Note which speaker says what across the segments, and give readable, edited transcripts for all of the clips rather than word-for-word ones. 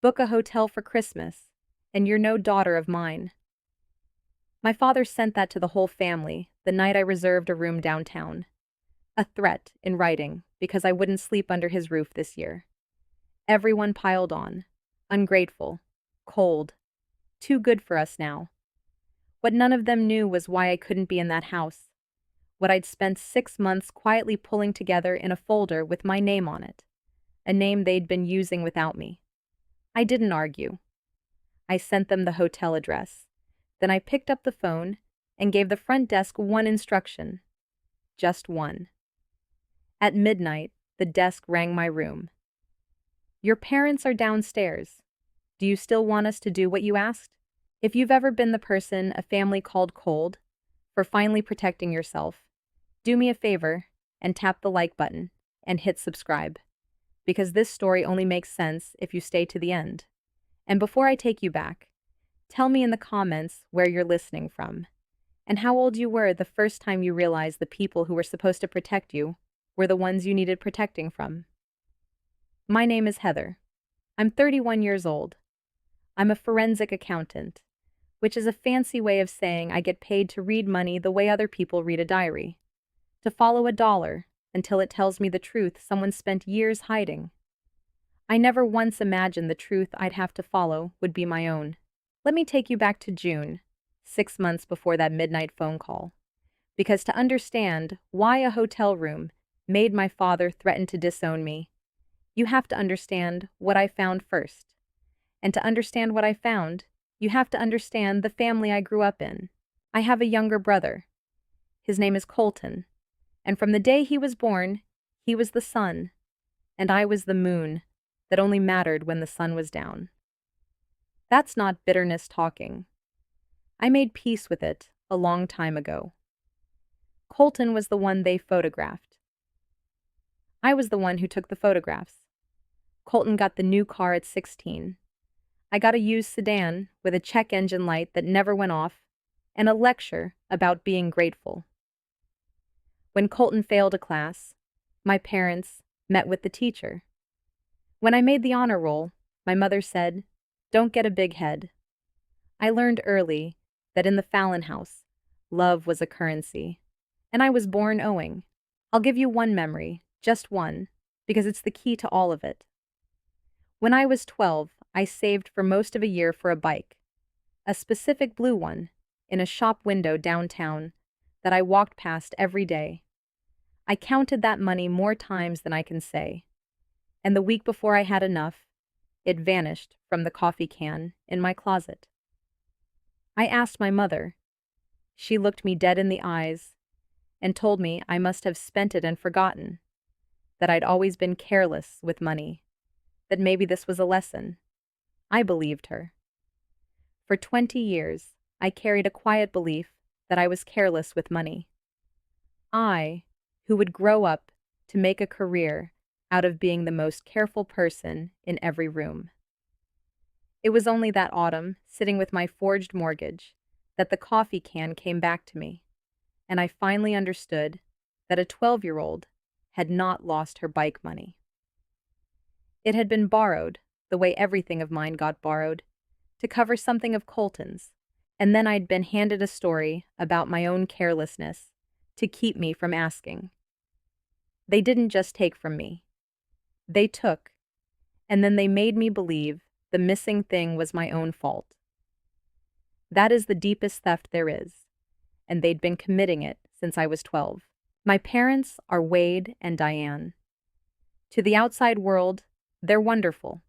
Speaker 1: Book a hotel for Christmas, and you're no daughter of mine. My father sent that to the whole family the night I reserved a room downtown. A threat in writing because I wouldn't sleep under his roof this year. Everyone piled on. Ungrateful. Cold. Too good for us now. What none of them knew was why I couldn't be in that house. What I'd spent 6 months quietly pulling together in a folder with my name on it. A name they'd been using without me. I didn't argue. I sent them the hotel address. Then I picked up the phone and gave the front desk one instruction. Just one. At midnight, the desk rang my room. Your parents are downstairs. Do you still want us to do what you asked? If you've ever been the person a family called cold for finally protecting yourself, do me a favor and tap the like button and hit subscribe, because this story only makes sense if you stay to the end. And before I take you back, tell me in the comments where you're listening from and how old you were the first time you realized the people who were supposed to protect you were the ones you needed protecting from. My name is Heather. I'm 31 years old. I'm a forensic accountant, which is a fancy way of saying I get paid to read money the way other people read a diary, to follow a dollar until it tells me the truth someone spent years hiding. I never once imagined the truth I'd have to follow would be my own. Let me take you back to June, 6 months before that midnight phone call, because to understand why a hotel room made my father threaten to disown me, you have to understand what I found first. And to understand what I found, you have to understand the family I grew up in. I have a younger brother. His name is Colton. And from the day he was born, he was the sun, and I was the moon that only mattered when the sun was down. That's not bitterness talking. I made peace with it a long time ago. Colton was the one they photographed. I was the one who took the photographs. Colton got the new car at 16. I got a used sedan with a check engine light that never went off and a lecture about being grateful. When Colton failed a class, my parents met with the teacher. When I made the honor roll, my mother said, "Don't get a big head." I learned early that in the Fallon house, love was a currency, and I was born owing. I'll give you one memory, just one, because it's the key to all of it. When I was 12, I saved for most of a year for a bike, a specific blue one, in a shop window downtown that I walked past every day. I counted that money more times than I can say, and the week before I had enough, it vanished from the coffee can in my closet. I asked my mother. She looked me dead in the eyes and told me I must have spent it and forgotten, that I'd always been careless with money, that maybe this was a lesson. I believed her. For 20 years, I carried a quiet belief that I was careless with money. I, who would grow up to make a career out of being the most careful person in every room. It was only that autumn, sitting with my forged mortgage, that the coffee can came back to me, and I finally understood that a 12-year-old had not lost her bike money. It had been borrowed, the way everything of mine got borrowed, to cover something of Colton's, and then I'd been handed a story about my own carelessness to keep me from asking. They didn't just take from me. They took, and then they made me believe the missing thing was my own fault. That is the deepest theft there is, and they'd been committing it since I was 12. My parents are Wade and Diane. To the outside world, they're wonderful.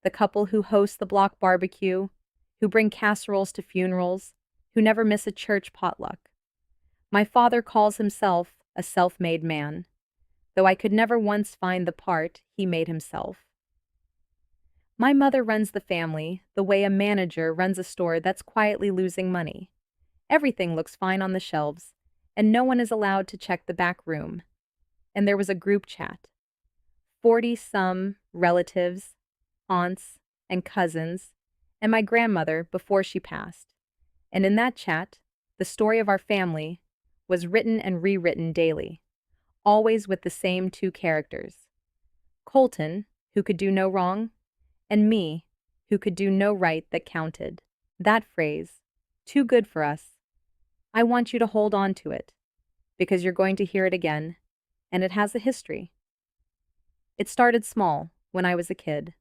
Speaker 1: The couple who host the block barbecue, who bring casseroles to funerals, who never miss a church potluck. My father calls himself a self-made man, though I could never once find the part he made himself. My mother runs the family the way a manager runs a store that's quietly losing money. Everything looks fine on the shelves, and no one is allowed to check the back room. And there was a group chat. 40-some relatives, aunts, and cousins, and my grandmother before she passed. And in that chat, the story of our family was written and rewritten daily, always with the same two characters. Colton, who could do no wrong, and me, who could do no right that counted. That phrase, too good for us, I want you to hold on to it, because you're going to hear it again, and it has a history. It started small, when I was a kid.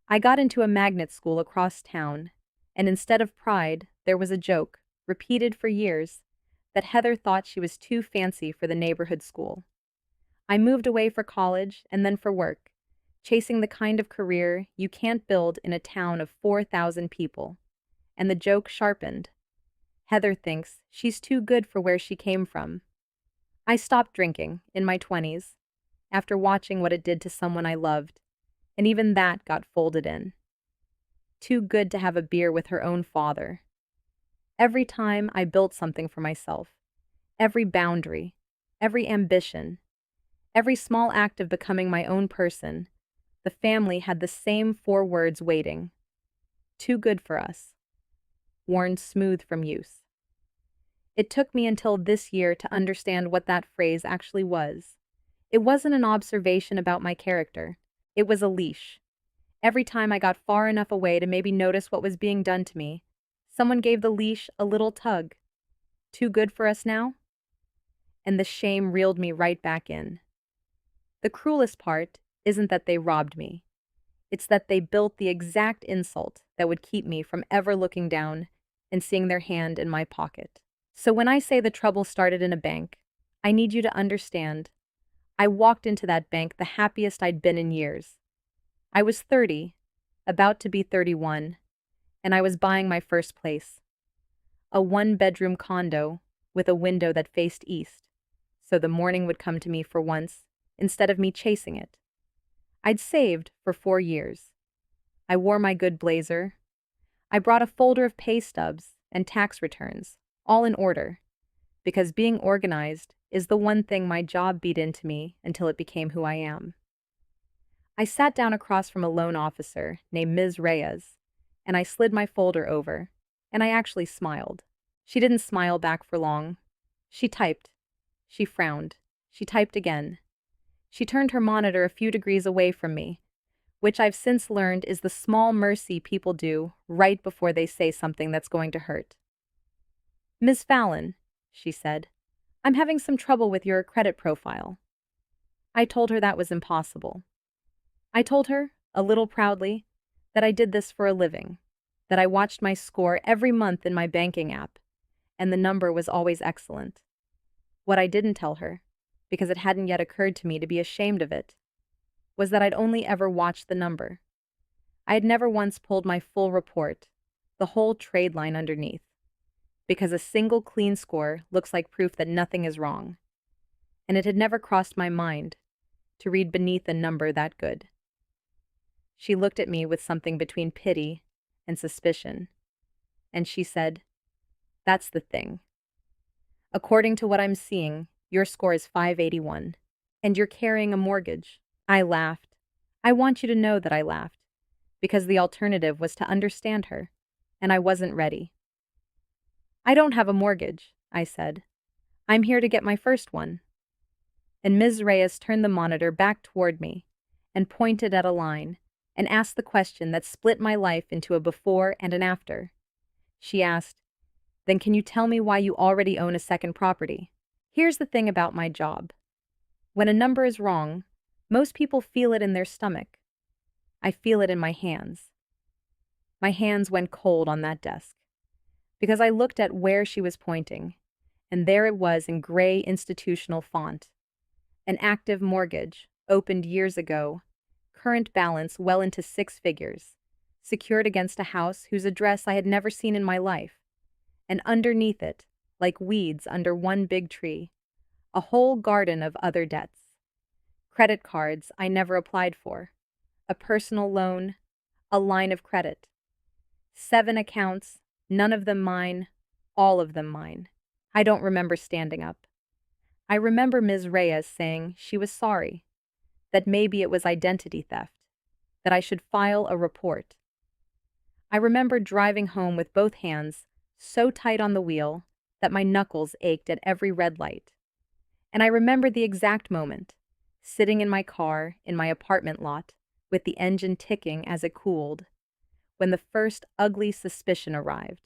Speaker 1: I got into a magnet school across town, and instead of pride, there was a joke, repeated for years, that Heather thought she was too fancy for the neighborhood school. I moved away for college and then for work, chasing the kind of career you can't build in a town of 4,000 people. And the joke sharpened. Heather thinks she's too good for where she came from. I stopped drinking in my 20s after watching what it did to someone I loved, and even that got folded in. Too good to have a beer with her own father. Every time I built something for myself, every boundary, every ambition, every small act of becoming my own person, the family had the same 4 words waiting. Too good for us. Worn smooth from use. It took me until this year to understand what that phrase actually was. It wasn't an observation about my character. It was a leash. Every time I got far enough away to maybe notice what was being done to me, someone gave the leash a little tug. Too good for us now? And the shame reeled me right back in. The cruelest part isn't that they robbed me. It's that they built the exact insult that would keep me from ever looking down and seeing their hand in my pocket. So when I say the trouble started in a bank, I need you to understand. I walked into that bank the happiest I'd been in years. I was 30, about to be 31, and I was buying my first place. A 1-bedroom condo with a window that faced east, so the morning would come to me for once, instead of me chasing it. I'd saved for 4 years. I wore my good blazer. I brought a folder of pay stubs and tax returns, all in order, because being organized is the one thing my job beat into me until it became who I am. I sat down across from a loan officer named Ms. Reyes, and I slid my folder over, and I actually smiled. She didn't smile back for long. She typed. She frowned. She typed again. She turned her monitor a few degrees away from me, which I've since learned is the small mercy people do right before they say something that's going to hurt. "Ms. Fallon," she said, "I'm having some trouble with your credit profile." I told her that was impossible. I told her, a little proudly, that I did this for a living, that I watched my score every month in my banking app, and the number was always excellent. What I didn't tell her, because it hadn't yet occurred to me to be ashamed of it, was that I'd only ever watched the number. I had never once pulled my full report, the whole trade line underneath, because a single clean score looks like proof that nothing is wrong, and it had never crossed my mind to read beneath a number that good. She looked at me with something between pity and suspicion, and she said, "That's the thing. According to what I'm seeing, your score is 581, and you're carrying a mortgage." I laughed. I want you to know that I laughed, because the alternative was to understand her, and I wasn't ready. "I don't have a mortgage," I said. "I'm here to get my first one." And Ms. Reyes turned the monitor back toward me and pointed at a line and asked the question that split my life into a before and an after. She asked, "Then can you tell me why you already own a second property?" Here's the thing about my job. When a number is wrong, most people feel it in their stomach. I feel it in my hands. My hands went cold on that desk, because I looked at where she was pointing, and there it was in gray institutional font. An active mortgage, opened years ago, current balance well into 6 figures, secured against a house whose address I had never seen in my life, and underneath it, like weeds under one big tree, a whole garden of other debts. Credit cards I never applied for, a personal loan, a line of credit. 7 accounts, none of them mine, all of them mine. I don't remember standing up. I remember Ms. Reyes saying she was sorry, that maybe it was identity theft, that I should file a report. I remember driving home with both hands so tight on the wheel that my knuckles ached at every red light. And I remember the exact moment, sitting in my car in my apartment lot, with the engine ticking as it cooled, when the first ugly suspicion arrived.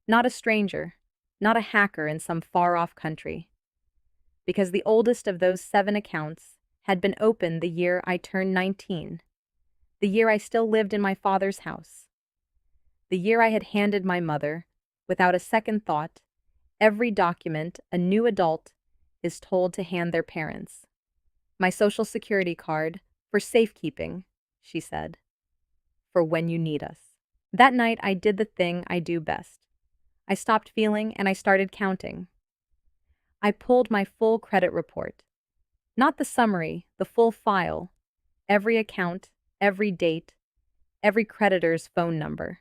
Speaker 1: Not a stranger, not a hacker in some far-off country, because the oldest of those 7 accounts had been opened the year I turned 19, the year I still lived in my father's house, the year I had handed my mother, without a second thought, every document a new adult is told to hand their parents. My social security card, for safekeeping, she said, for when you need us. That night I did the thing I do best. I stopped feeling and I started counting. I pulled my full credit report. Not the summary, the full file. Every account, every date, every creditor's phone number.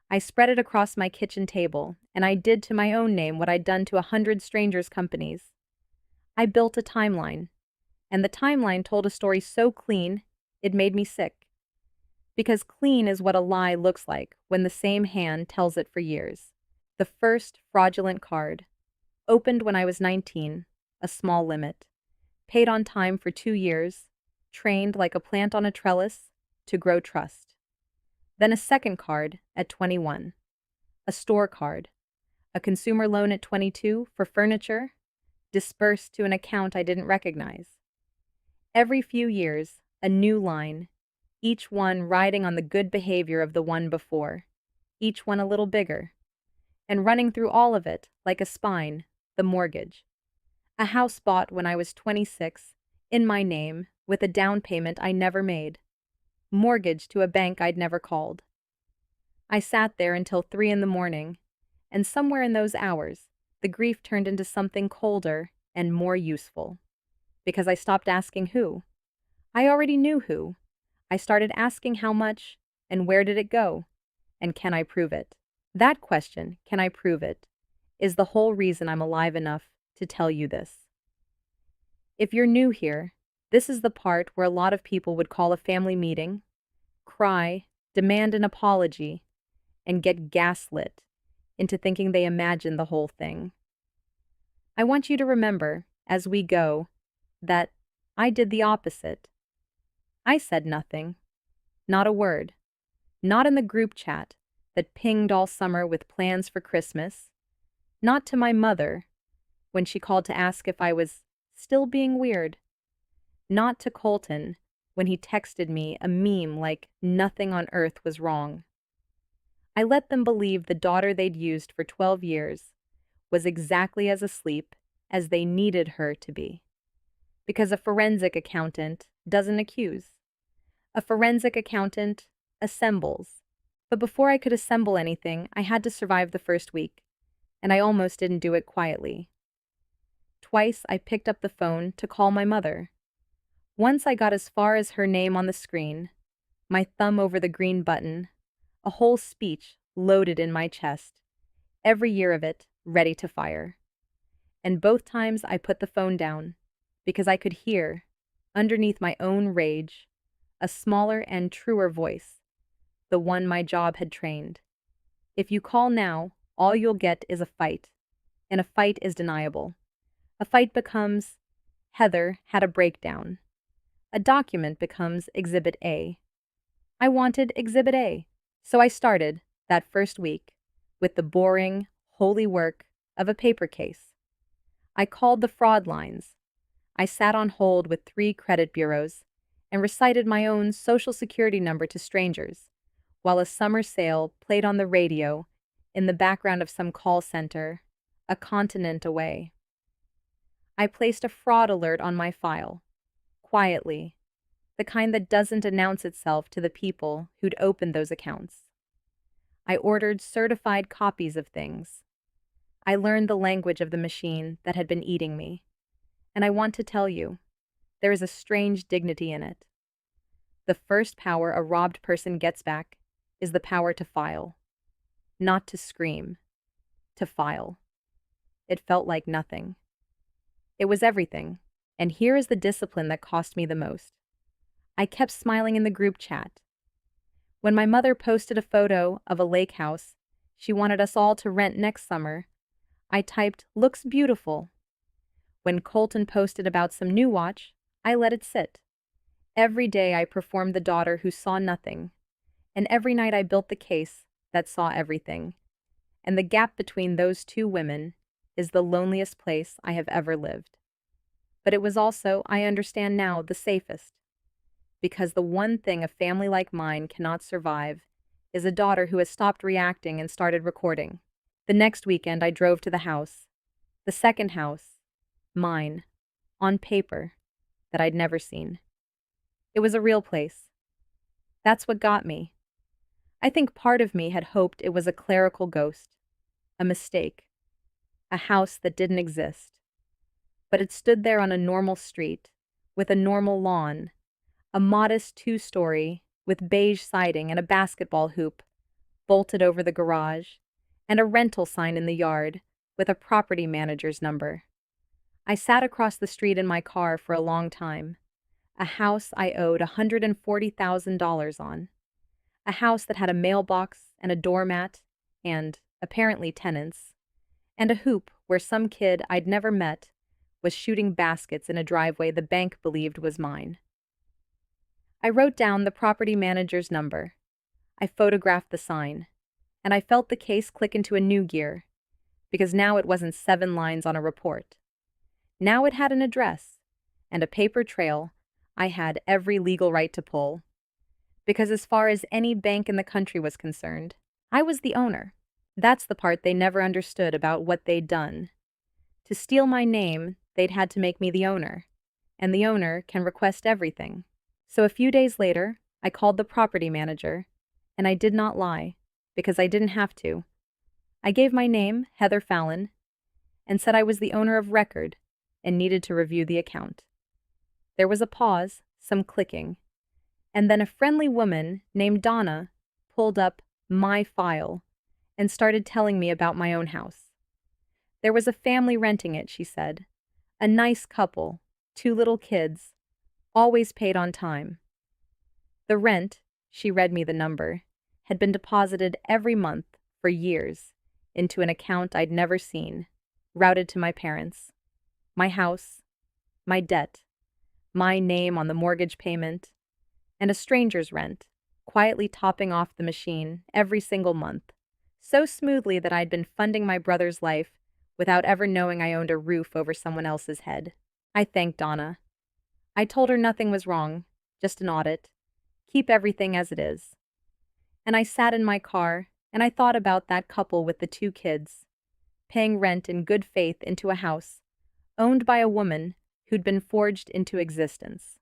Speaker 1: I spread it across my kitchen table, and I did to my own name what I'd done to 100 strangers' companies. I built a timeline, and the timeline told a story so clean, it made me sick. Because clean is what a lie looks like when the same hand tells it for years. The first fraudulent card, opened when I was 19, a small limit, paid on time for 2 years, trained like a plant on a trellis to grow trust. Then a second card at 21, a store card, a consumer loan at 22 for furniture, dispersed to an account I didn't recognize. Every few years, a new line, each one riding on the good behavior of the one before, each one a little bigger, and running through all of it, like a spine, the mortgage. A house bought when I was 26, in my name, with a down payment I never made. Mortgage to a bank I'd never called. I sat there until 3 in the morning, and somewhere in those hours, the grief turned into something colder and more useful. Because I stopped asking who. I already knew who. I started asking how much, and where did it go, and can I prove it? That question, can I prove it, is the whole reason I'm alive enough to tell you this. If you're new here, this is the part where a lot of people would call a family meeting, cry, demand an apology, and get gaslit into thinking they imagined the whole thing. I want you to remember, as we go, that I did the opposite. I said nothing, not a word, not in the group chat that pinged all summer with plans for Christmas, not to my mother when she called to ask if I was still being weird, not to Colton when he texted me a meme like nothing on earth was wrong. I let them believe the daughter they'd used for 12 years was exactly as asleep as they needed her to be. Because a forensic accountant doesn't accuse. A forensic accountant assembles. But before I could assemble anything, I had to survive the first week, and I almost didn't do it quietly. Twice I picked up the phone to call my mother. Once I got as far as her name on the screen, my thumb over the green button, a whole speech loaded in my chest, every year of it ready to fire. And both times I put the phone down, because I could hear, underneath my own rage, a smaller and truer voice, the one my job had trained. If you call now, all you'll get is a fight, and a fight is deniable. A fight becomes, Heather had a breakdown. A document becomes Exhibit A. I wanted Exhibit A, so I started, that first week, with the boring, holy work of a paper case. I called the fraud lines. I sat on hold with 3 credit bureaus and recited my own social security number to strangers, while a summer sale played on the radio in the background of some call center, a continent away. I placed a fraud alert on my file, quietly, the kind that doesn't announce itself to the people who'd opened those accounts. I ordered certified copies of things. I learned the language of the machine that had been eating me. And I want to tell you, there is a strange dignity in it. The first power a robbed person gets back is the power to file. Not to scream. To file. It felt like nothing. It was everything, and here is the discipline that cost me the most. I kept smiling in the group chat. When my mother posted a photo of a lake house she wanted us all to rent next summer, I typed, "Looks beautiful." When Colton posted about some new watch, I let it sit. Every day I performed the daughter who saw nothing, and every night I built the case that saw everything. And the gap between those two women is the loneliest place I have ever lived. But it was also, I understand now, the safest. Because the one thing a family like mine cannot survive is a daughter who has stopped reacting and started recording. The next weekend I drove to the house. The second house, mine, on paper, that I'd never seen. It was a real place. That's what got me. I think part of me had hoped it was a clerical ghost, a mistake, a house that didn't exist. But it stood there on a normal street, with a normal lawn, a modest two-story, with beige siding and a basketball hoop, bolted over the garage, and a rental sign in the yard, with a property manager's number. I sat across the street in my car for a long time. A house I owed $140,000 on. A house that had a mailbox and a doormat and, apparently, tenants. And a hoop where some kid I'd never met was shooting baskets in a driveway the bank believed was mine. I wrote down the property manager's number. I photographed the sign. And I felt the case click into a new gear, because now it wasn't 7 lines on a report. Now it had an address and a paper trail I had every legal right to pull. Because as far as any bank in the country was concerned, I was the owner. That's the part they never understood about what they'd done. To steal my name, they'd had to make me the owner, and the owner can request everything. So a few days later, I called the property manager, and I did not lie, because I didn't have to. I gave my name, Heather Fallon, and said I was the owner of record and needed to review the account. There was a pause, some clicking, and then a friendly woman named Donna pulled up my file and started telling me about my own house. There was a family renting it, she said. A nice couple, 2 little kids, always paid on time. The rent, she read me the number, had been deposited every month for years into an account I'd never seen, routed to my parents. My house, my debt, my name on the mortgage payment, and a stranger's rent, quietly topping off the machine every single month, so smoothly that I'd been funding my brother's life without ever knowing I owned a roof over someone else's head. I thanked Donna. I told her nothing was wrong, just an audit. Keep everything as it is. And I sat in my car, and I thought about that couple with the 2 kids, paying rent in good faith into a house owned by a woman who'd been forged into existence.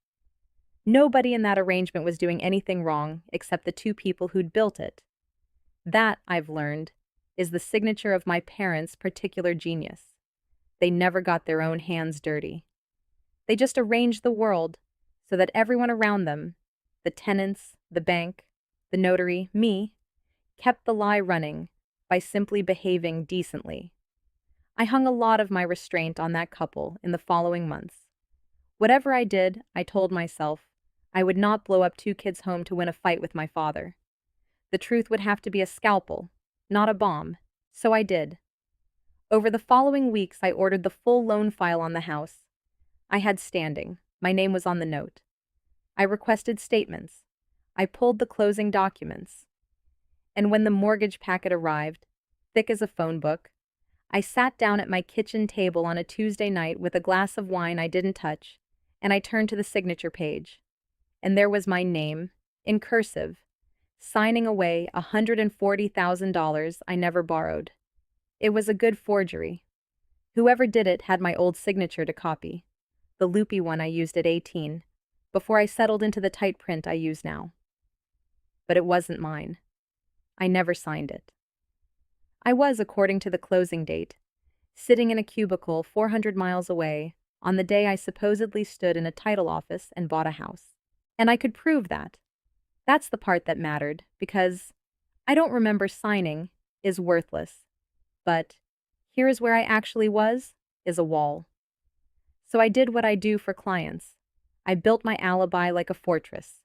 Speaker 1: Nobody in that arrangement was doing anything wrong except the 2 people who'd built it. That, I've learned, is the signature of my parents' particular genius. They never got their own hands dirty. They just arranged the world so that everyone around them, the tenants, the bank, the notary, me, kept the lie running by simply behaving decently. I hung a lot of my restraint on that couple in the following months. Whatever I did, I told myself, I would not blow up 2 kids' home to win a fight with my father. The truth would have to be a scalpel, not a bomb, so I did. Over the following weeks, I ordered the full loan file on the house. I had standing. My name was on the note. I requested statements. I pulled the closing documents. And when the mortgage packet arrived, thick as a phone book, I sat down at my kitchen table on a Tuesday night with a glass of wine I didn't touch, and I turned to the signature page. And there was my name, in cursive, signing away $140,000 I never borrowed. It was a good forgery. Whoever did it had my old signature to copy, the loopy one I used at 18, before I settled into the tight print I use now. But it wasn't mine. I never signed it. I was, according to the closing date, sitting in a cubicle 400 miles away on the day I supposedly stood in a title office and bought a house. And I could prove that. That's the part that mattered, because I don't remember signing is worthless. But here is where I actually was, is a wall. So I did what I do for clients. I built my alibi like a fortress.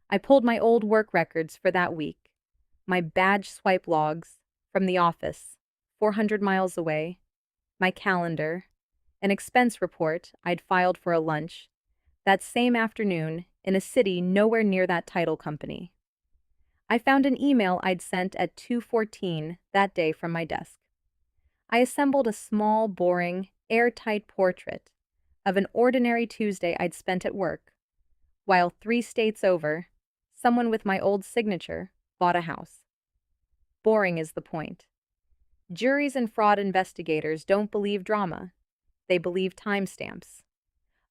Speaker 1: I pulled my old work records for that week, my badge swipe logs from the office, 400 miles away, my calendar, an expense report I'd filed for a lunch that same afternoon in a city nowhere near that title company. I found an email I'd sent at 2:14 that day from my desk. I assembled a small, boring, airtight portrait of an ordinary Tuesday I'd spent at work, while 3 states over, someone with my old signature bought a house. Boring is the point. Juries and fraud investigators don't believe drama. They believe timestamps.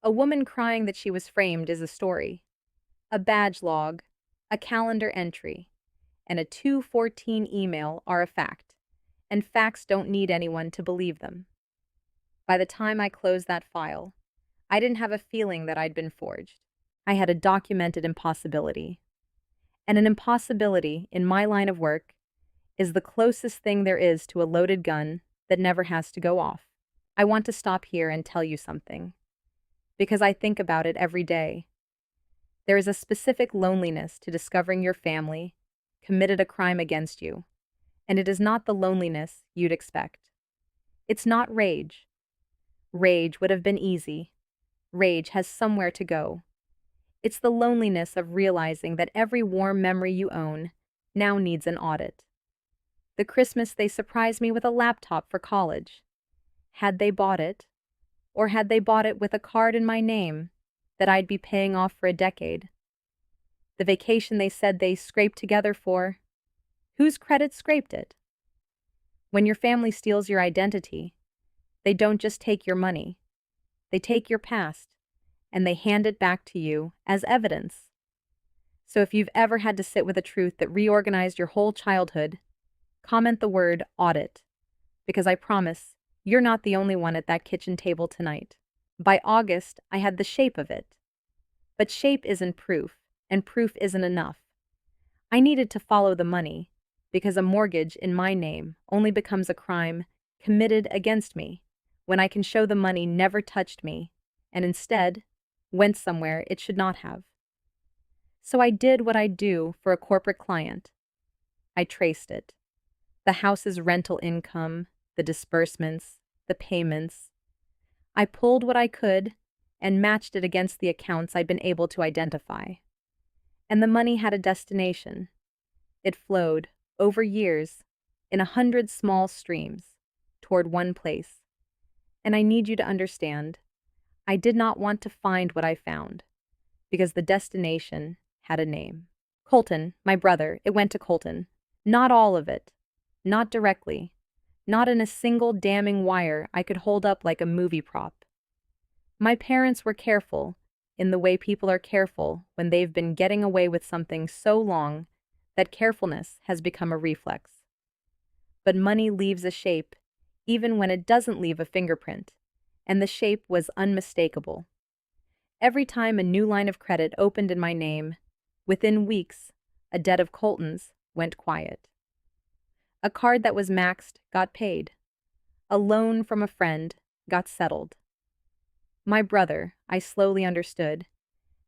Speaker 1: A woman crying that she was framed is a story. A badge log, a calendar entry, and a 2:14 email are a fact, and facts don't need anyone to believe them. By the time I closed that file, I didn't have a feeling that I'd been forged. I had a documented impossibility. And an impossibility, in my line of work, is the closest thing there is to a loaded gun that never has to go off. I want to stop here and tell you something, because I think about it every day. There is a specific loneliness to discovering your family committed a crime against you, and it is not the loneliness you'd expect. It's not rage. Rage would have been easy. Rage has somewhere to go. It's the loneliness of realizing that every warm memory you own now needs an audit. The Christmas they surprised me with a laptop for college. Had they bought it? Or had they bought it with a card in my name that I'd be paying off for a decade? The vacation they said they scraped together for? Whose credit scraped it? When your family steals your identity, they don't just take your money. They take your past, and they hand it back to you as evidence. So if you've ever had to sit with a truth that reorganized your whole childhood, comment the word audit, because I promise you're not the only one at that kitchen table tonight. By August, I had the shape of it. But shape isn't proof, and proof isn't enough. I needed to follow the money, because a mortgage in my name only becomes a crime committed against me when I can show the money never touched me, and instead went somewhere it should not have. So I did what I do for a corporate client. I traced it. The house's rental income, the disbursements, the payments. I pulled what I could and matched it against the accounts I'd been able to identify. And the money had a destination. It flowed, over years, in 100 small streams, toward one place. And I need you to understand, I did not want to find what I found, because the destination had a name. Colton, my brother, it went to Colton. Not all of it. Not directly. Not in a single damning wire I could hold up like a movie prop. My parents were careful, in the way people are careful when they've been getting away with something so long that carefulness has become a reflex. But money leaves a shape, even when it doesn't leave a fingerprint, and the shape was unmistakable. Every time a new line of credit opened in my name, within weeks, a debt of Colton's went quiet. A card that was maxed got paid. A loan from a friend got settled. My brother, I slowly understood,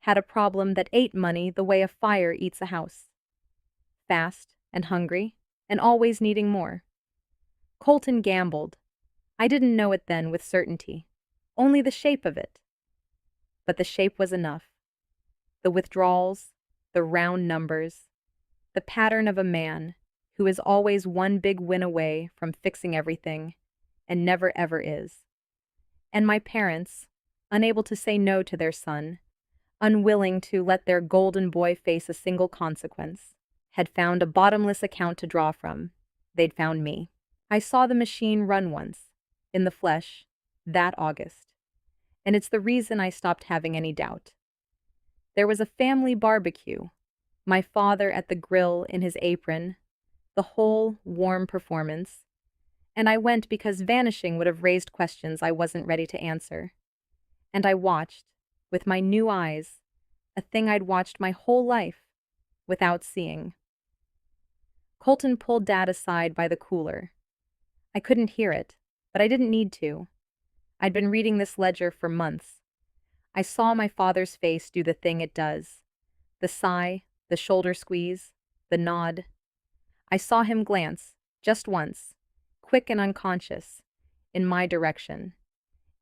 Speaker 1: had a problem that ate money the way a fire eats a house. Fast and hungry, and always needing more. Colton gambled. I didn't know it then with certainty, only the shape of it. But the shape was enough. The withdrawals, the round numbers, the pattern of a man who is always one big win away from fixing everything and never ever is. And my parents, unable to say no to their son, unwilling to let their golden boy face a single consequence, had found a bottomless account to draw from. They'd found me. I saw the machine run once, in the flesh, that August. And it's the reason I stopped having any doubt. There was a family barbecue, my father at the grill in his apron, the whole warm performance, and I went because vanishing would have raised questions I wasn't ready to answer. And I watched, with my new eyes, a thing I'd watched my whole life, without seeing. Colton pulled Dad aside by the cooler. I couldn't hear it, but I didn't need to. I'd been reading this ledger for months. I saw my father's face do the thing it does. The sigh, the shoulder squeeze, the nod. I saw him glance, just once, quick and unconscious, in my direction.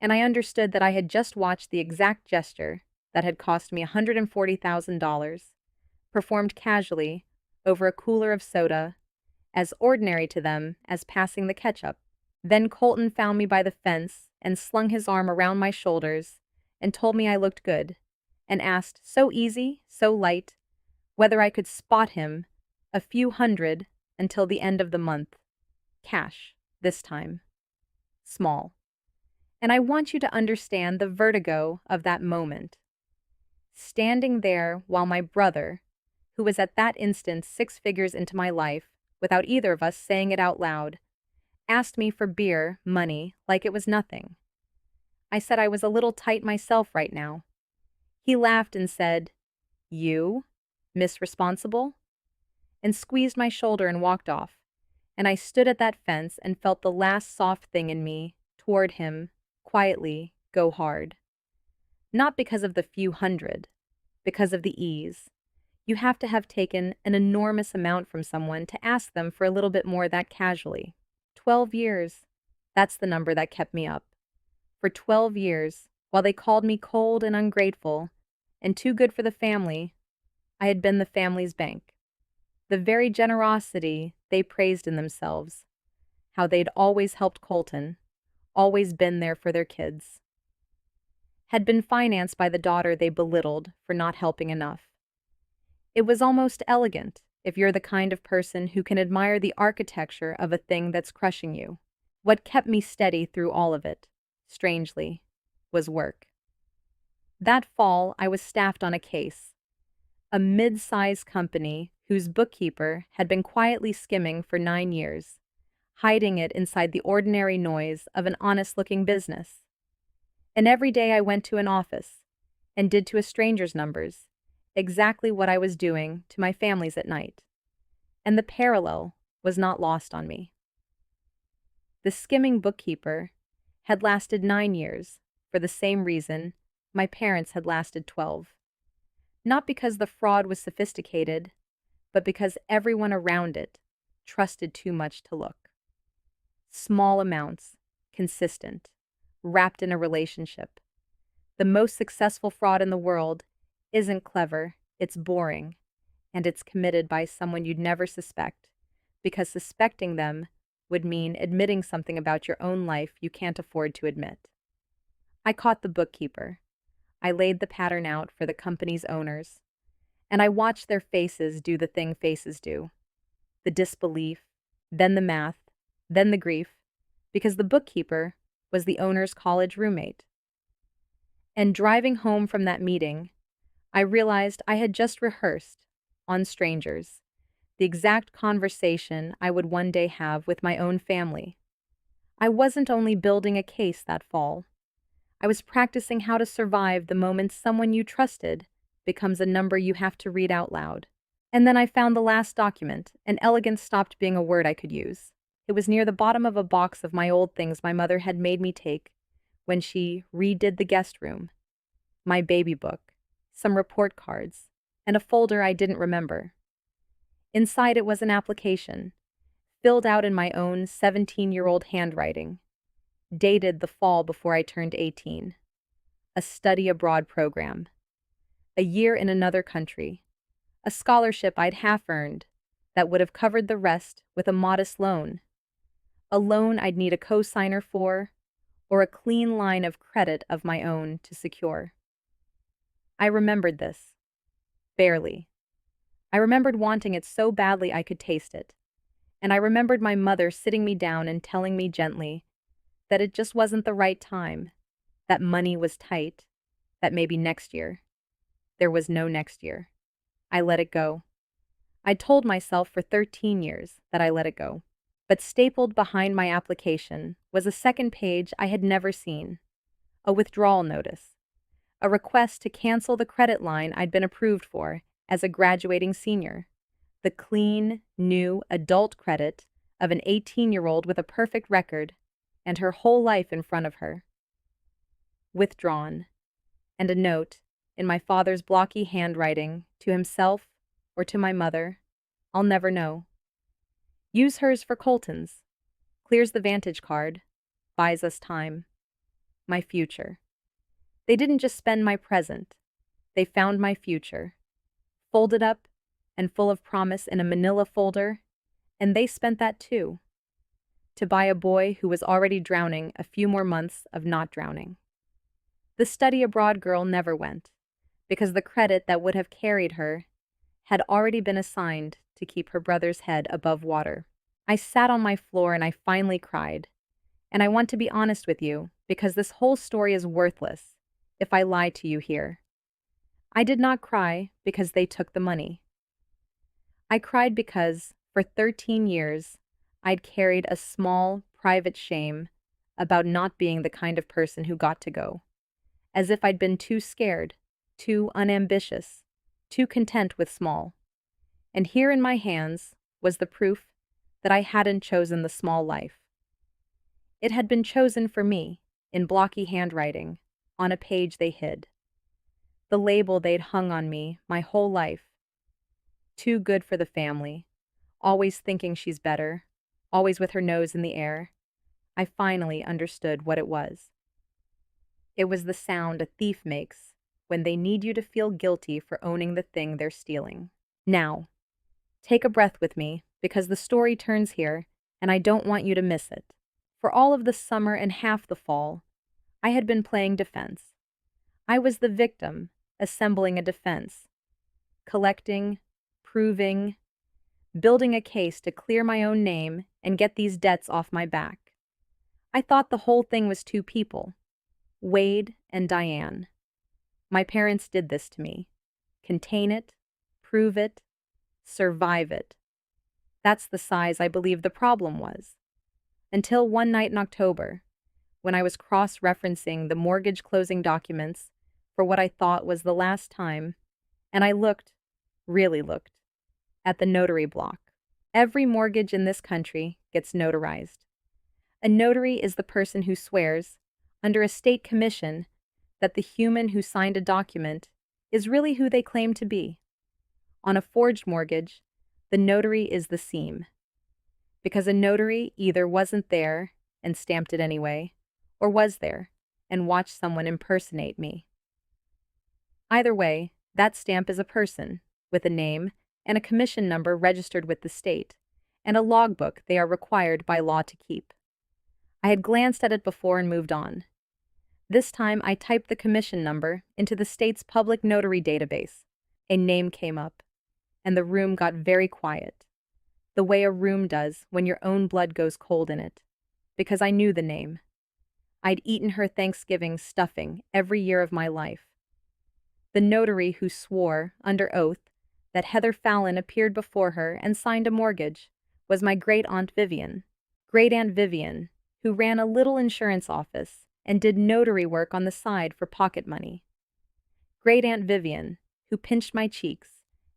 Speaker 1: And I understood that I had just watched the exact gesture that had cost me $140,000, performed casually, over a cooler of soda, as ordinary to them as passing the ketchup. Then Colton found me by the fence and slung his arm around my shoulders and told me I looked good, and asked, so easy, so light, whether I could spot him a few hundred until the end of the month. Cash, this time. Small. And I want you to understand the vertigo of that moment. Standing there while my brother, who was at that instant 6 figures into my life, without either of us saying it out loud, asked me for beer, money, like it was nothing. I said I was a little tight myself right now. He laughed and said, "You? Miss Responsible?" and squeezed my shoulder and walked off. And I stood at that fence and felt the last soft thing in me, toward him, quietly, go hard. Not because of the few hundred, because of the ease. You have to have taken an enormous amount from someone to ask them for a little bit more that casually. 12 years. That's the number that kept me up. For 12 years, while they called me cold and ungrateful, and too good for the family, I had been the family's bank. The very generosity they praised in themselves, how they'd always helped Colton, always been there for their kids, had been financed by the daughter they belittled for not helping enough. It was almost elegant, if you're the kind of person who can admire the architecture of a thing that's crushing you. What kept me steady through all of it, strangely, was work. That fall, I was staffed on a case. A mid-sized company whose bookkeeper had been quietly skimming for 9 years, hiding it inside the ordinary noise of an honest-looking business. And every day I went to an office and did to a stranger's numbers exactly what I was doing to my family's at night. And the parallel was not lost on me. The skimming bookkeeper had lasted 9 years for the same reason my parents had lasted 12. Not because the fraud was sophisticated, but because everyone around it trusted too much to look. Small amounts, consistent, wrapped in a relationship. The most successful fraud in the world isn't clever, it's boring, and it's committed by someone you'd never suspect, because suspecting them would mean admitting something about your own life you can't afford to admit. I caught the bookkeeper. I laid the pattern out for the company's owners, and I watched their faces do the thing faces do. The disbelief, then the math, then the grief, because the bookkeeper was the owner's college roommate. And driving home from that meeting, I realized I had just rehearsed, on strangers, the exact conversation I would one day have with my own family. I wasn't only building a case that fall. I was practicing how to survive the moment someone you trusted becomes a number you have to read out loud. And then I found the last document, and elegance stopped being a word I could use. It was near the bottom of a box of my old things my mother had made me take when she redid the guest room. My baby book, some report cards, and a folder I didn't remember. Inside it was an application, filled out in my own 17-year-old handwriting, dated the fall before I turned 18. A study abroad program. A year in another country. A scholarship I'd half earned that would have covered the rest with a modest loan. A loan I'd need a co-signer for, or a clean line of credit of my own to secure. I remembered this. Barely. I remembered wanting it so badly I could taste it. And I remembered my mother sitting me down and telling me gently that it just wasn't the right time, that money was tight, that maybe next year. There was no next year. I let it go. I'd told myself for 13 years that I let it go. But stapled behind my application was a second page I had never seen. A withdrawal notice. A request to cancel the credit line I'd been approved for as a graduating senior. The clean, new, adult credit of an 18-year-old with a perfect record and her whole life in front of her. Withdrawn. And a note, in my father's blocky handwriting, to himself or to my mother, I'll never know. Use hers for Colton's. Clears the Vantage card. Buys us time. My future. They didn't just spend my present. they found my future, folded up and full of promise in a manila folder, and they spent that too, to buy a boy who was already drowning a few more months of not drowning. The study abroad girl never went, because the credit that would have carried her had already been assigned to keep her brother's head above water. I sat on my floor and I finally cried. And I want to be honest with you, because this whole story is worthless if I lie to you here. I did not cry because they took the money. I cried because, for 13 years, I'd carried a small, private shame about not being the kind of person who got to go, as if I'd been too scared, too unambitious, too content with small. And here in my hands was the proof that I hadn't chosen the small life. It had been chosen for me, in blocky handwriting, on a page they hid. The label they'd hung on me my whole life. Too good for the family, always thinking she's better, always with her nose in the air. I finally understood what it was. It was the sound a thief makes when they need you to feel guilty for owning the thing they're stealing. Now, take a breath with me, because the story turns here, and I don't want you to miss it. For all of the summer and half the fall, I had been playing defense. I was the victim, assembling a defense, collecting, proving, building a case to clear my own name and get these debts off my back. I thought the whole thing was two people, Wade and Diane. My parents did this to me. Contain it, prove it, survive it. That's the size I believed the problem was. Until one night in October, when I was cross-referencing the mortgage closing documents for what I thought was the last time, and I looked, really looked, at the notary block. Every mortgage in this country gets notarized. A notary is the person who swears, under a state commission, that the human who signed a document is really who they claim to be. On a forged mortgage, the notary is the seam, because a notary either wasn't there and stamped it anyway, or was there and watched someone impersonate me. Either way, that stamp is a person, with a name and a commission number registered with the state, and a logbook they are required by law to keep. I had glanced at it before and moved on. This time I typed the commission number into the state's public notary database. A name came up, and the room got very quiet, the way a room does when your own blood goes cold in it, because I knew the name. I'd eaten her Thanksgiving stuffing every year of my life. The notary who swore, under oath, that Heather Fallon appeared before her and signed a mortgage was my great-aunt Vivian. Great-aunt Vivian, who ran a little insurance office and did notary work on the side for pocket money. Great-aunt Vivian, who pinched my cheeks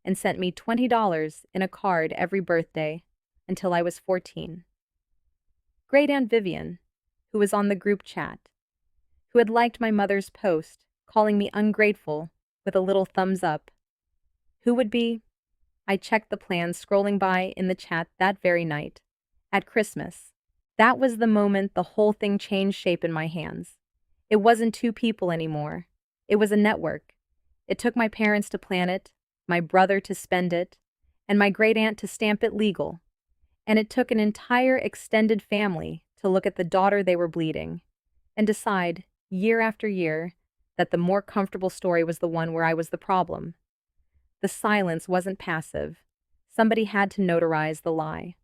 Speaker 1: and sent me $20 in a card every birthday until I was 14. Great-aunt Vivian, who was on the group chat, who had liked my mother's post calling me ungrateful with a little thumbs up. Who would be? I checked the plans scrolling by in the chat that very night. At Christmas. That was the moment the whole thing changed shape in my hands. It wasn't two people anymore. It was a network. It took my parents to plan it, my brother to spend it, and my great-aunt to stamp it legal. And it took an entire extended family to look at the daughter they were bleeding and decide, year after year, that the more comfortable story was the one where I was the problem. The silence wasn't passive. Somebody had to notarize the lie.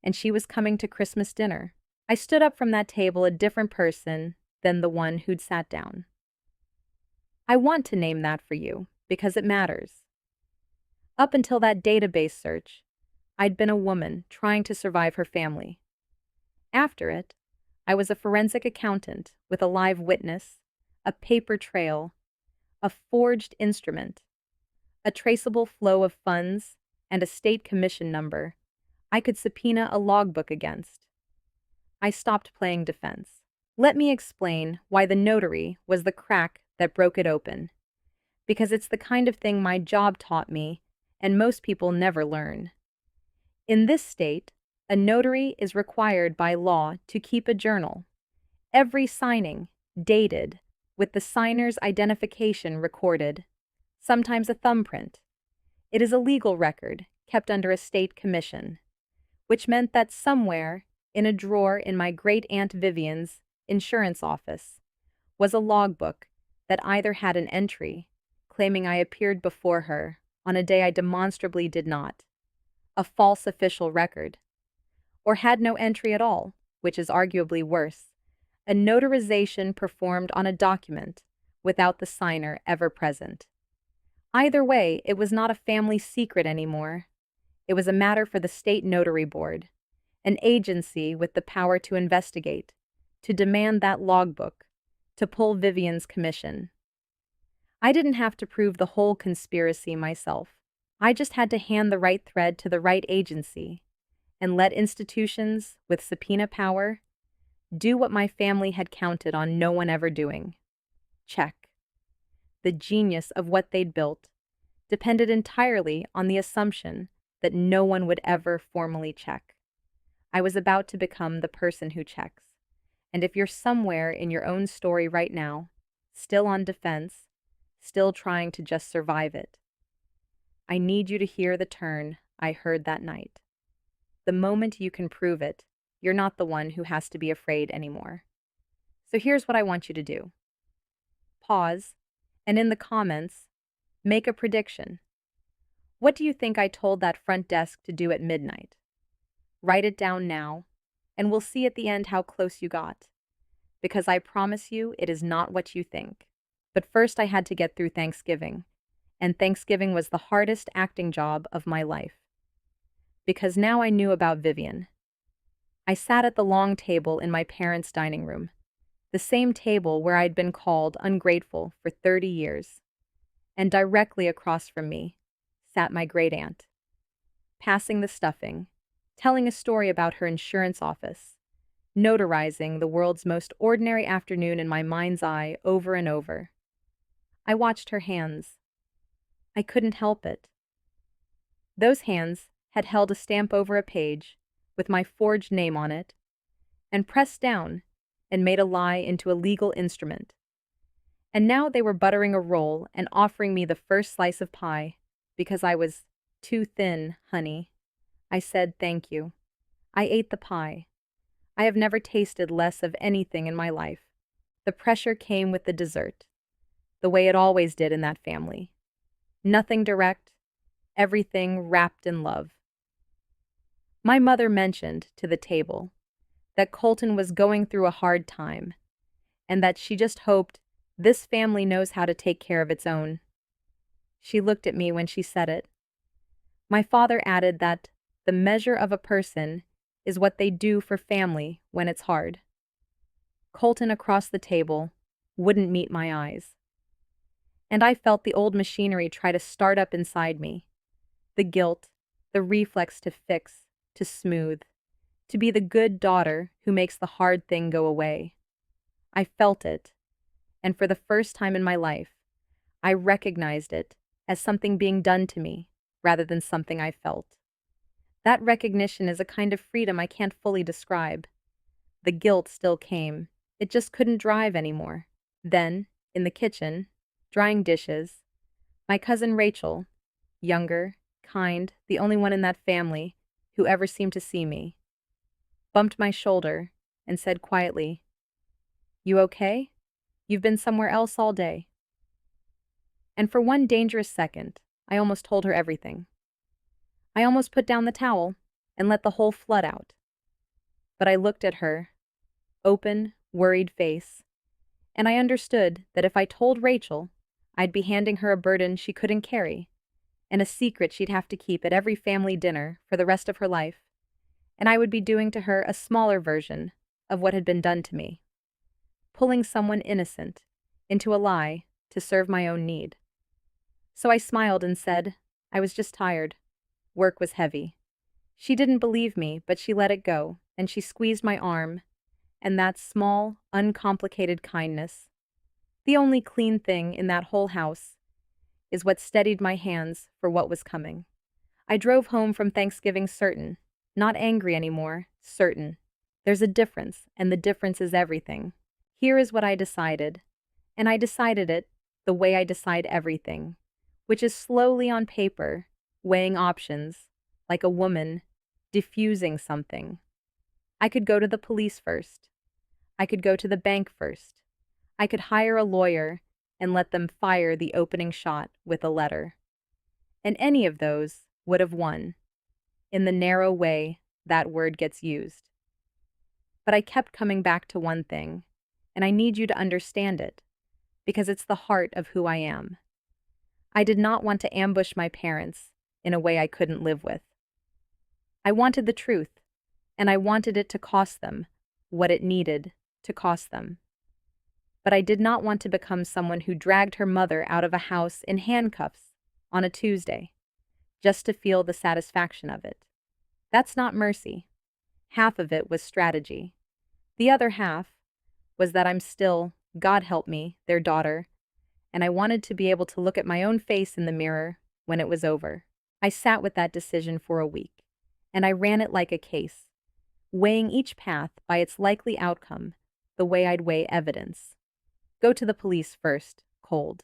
Speaker 1: And she was coming to Christmas dinner. I stood up from that table a different person than the one who'd sat down. I want to name that for you, because it matters. Up until that database search, I'd been a woman trying to survive her family. After it, I was a forensic accountant with a live witness, a paper trail, a forged instrument, a traceable flow of funds, and a state commission number I could subpoena a logbook against. I stopped playing defense. Let me explain why the notary was the crack that broke it open. Because it's the kind of thing my job taught me, and most people never learn. In this state, a notary is required by law to keep a journal. Every signing, dated, with the signer's identification recorded. sometimes a thumbprint. It is a legal record kept under a state commission, which meant that somewhere in a drawer in my great Aunt Vivian's insurance office was a logbook that either had an entry claiming I appeared before her on a day I demonstrably did not, a false official record, or had no entry at all, which is arguably worse, a notarization performed on a document without the signer ever present. Either way, it was not a family secret anymore. It was a matter for the state notary board, an agency with the power to investigate, to demand that logbook, to pull Vivian's commission. I didn't have to prove the whole conspiracy myself. I just had to hand the right thread to the right agency and let institutions with subpoena power do what my family had counted on no one ever doing. Check. The genius of what they'd built depended entirely on the assumption that no one would ever formally check. I was about to become the person who checks. And if you're somewhere in your own story right now, still on defense, still trying to just survive it, I need you to hear the turn I heard that night. The moment you can prove it, you're not the one who has to be afraid anymore. So here's what I want you to do. Pause, and in the comments, make a prediction. What do you think I told that front desk to do at midnight? Write it down now, and we'll see at the end how close you got. Because I promise you, it is not what you think. But first I had to get through Thanksgiving, and Thanksgiving was the hardest acting job of my life. Because now I knew about Vivian. I sat at the long table in my parents' dining room, the same table where I'd been called ungrateful for 30 years. And directly across from me sat my great-aunt, passing the stuffing, telling a story about her insurance office, notarizing the world's most ordinary afternoon in my mind's eye over and over. I watched her hands. I couldn't help it. Those hands had held a stamp over a page with my forged name on it, and pressed down and made a lie into a legal instrument. And now they were buttering a roll and offering me the first slice of pie because I was too thin, honey. I said thank you. I ate the pie. I have never tasted less of anything in my life. The pressure came with the dessert, the way it always did in that family. Nothing direct, everything wrapped in love. My mother mentioned to the table that Colton was going through a hard time, and that she just hoped this family knows how to take care of its own. She looked at me when she said it. My father added that the measure of a person is what they do for family when it's hard. Colton across the table wouldn't meet my eyes. And I felt the old machinery try to start up inside me. The guilt, the reflex to fix, to smooth, to be the good daughter who makes the hard thing go away. I felt it, and for the first time in my life, I recognized it as something being done to me rather than something I felt. That recognition is a kind of freedom I can't fully describe. The guilt still came. It just couldn't drive anymore. Then, in the kitchen, drying dishes, my cousin Rachel, younger, kind, the only one in that family who ever seemed to see me, bumped my shoulder and said quietly, "You okay? You've been somewhere else all day." And for one dangerous second, I almost told her everything. I almost put down the towel and let the whole flood out. But I looked at her, open, worried face, and I understood that if I told Rachel, I'd be handing her a burden she couldn't carry, and a secret she'd have to keep at every family dinner for the rest of her life, and I would be doing to her a smaller version of what had been done to me, pulling someone innocent into a lie to serve my own need. So I smiled and said, I was just tired. Work was heavy. She didn't believe me, but she let it go, and she squeezed my arm, and that small, uncomplicated kindness, the only clean thing in that whole house, is what steadied my hands for what was coming. I drove home from Thanksgiving certain, not angry anymore, certain. There's a difference, and the difference is everything. Here is what I decided, and I decided it the way I decide everything, which is slowly on paper, weighing options, like a woman diffusing something. I could go to the police first. I could go to the bank first. I could hire a lawyer and let them fire the opening shot with a letter. And any of those would have won, in the narrow way that word gets used. But I kept coming back to one thing, and I need you to understand it, because it's the heart of who I am. I did not want to ambush my parents in a way I couldn't live with. I wanted the truth, and I wanted it to cost them what it needed to cost them. But I did not want to become someone who dragged her mother out of a house in handcuffs on a Tuesday, just to feel the satisfaction of it. That's not mercy. Half of it was strategy. The other half was that I'm still, God help me, their daughter, and I wanted to be able to look at my own face in the mirror when it was over. I sat with that decision for a week, and I ran it like a case, weighing each path by its likely outcome, the way I'd weigh evidence. Go to the police first, cold.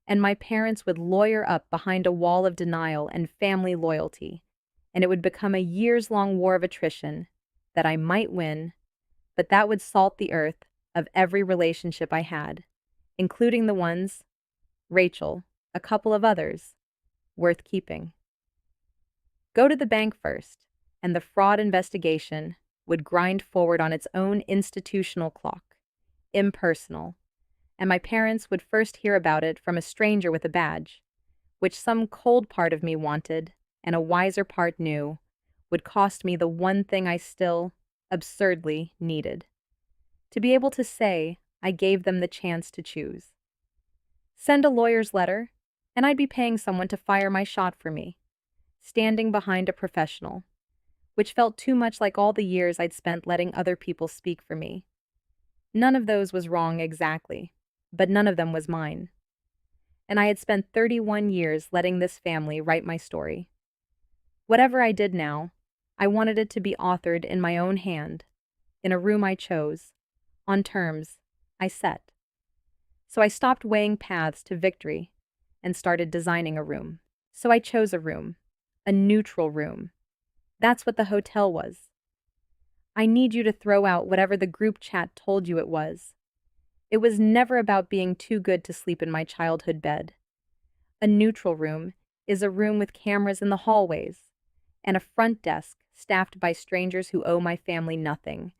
Speaker 1: And my parents would lawyer up behind a wall of denial and family loyalty, and it would become a years-long war of attrition that I might win, but that would salt the earth of every relationship I had, including the ones, Rachel, a couple of others, worth keeping. Go to the bank first, and the fraud investigation would grind forward on its own institutional clock, impersonal, and my parents would first hear about it from a stranger with a badge, which some cold part of me wanted, and a wiser part knew, would cost me the one thing I still, absurdly, needed. To be able to say I gave them the chance to choose. Send a lawyer's letter, and I'd be paying someone to fire my shot for me, standing behind a professional, which felt too much like all the years I'd spent letting other people speak for me. None of those was wrong exactly, but none of them was mine. And I had spent 31 years letting this family write my story. Whatever I did now, I wanted it to be authored in my own hand, in a room I chose, on terms I set. So I stopped weighing paths to victory and started designing a room. So I chose a room, a neutral room. That's what the hotel was. I need you to throw out whatever the group chat told you it was. It was never about being too good to sleep in my childhood bed. A neutral room is a room with cameras in the hallways, and a front desk staffed by strangers who owe my family nothing,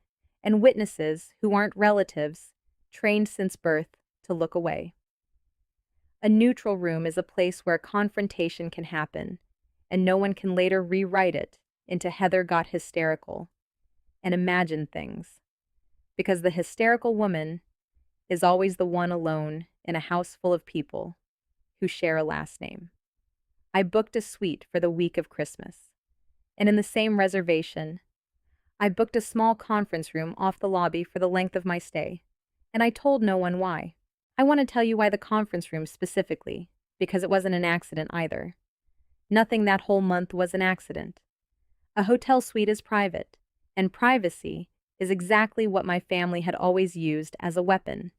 Speaker 1: and witnesses who aren't relatives, trained since birth to look away. A neutral room is a place where a confrontation can happen, and no one can later rewrite it into Heather got hysterical and imagine things, because the hysterical woman is always the one alone in a house full of people who share a last name. I booked a suite for the week of Christmas, and in the same reservation, I booked a small conference room off the lobby for the length of my stay, and I told no one why. I want to tell you why the conference room specifically, because it wasn't an accident either. Nothing that whole month was an accident. A hotel suite is private, and privacy is exactly what my family had always used as a weapon.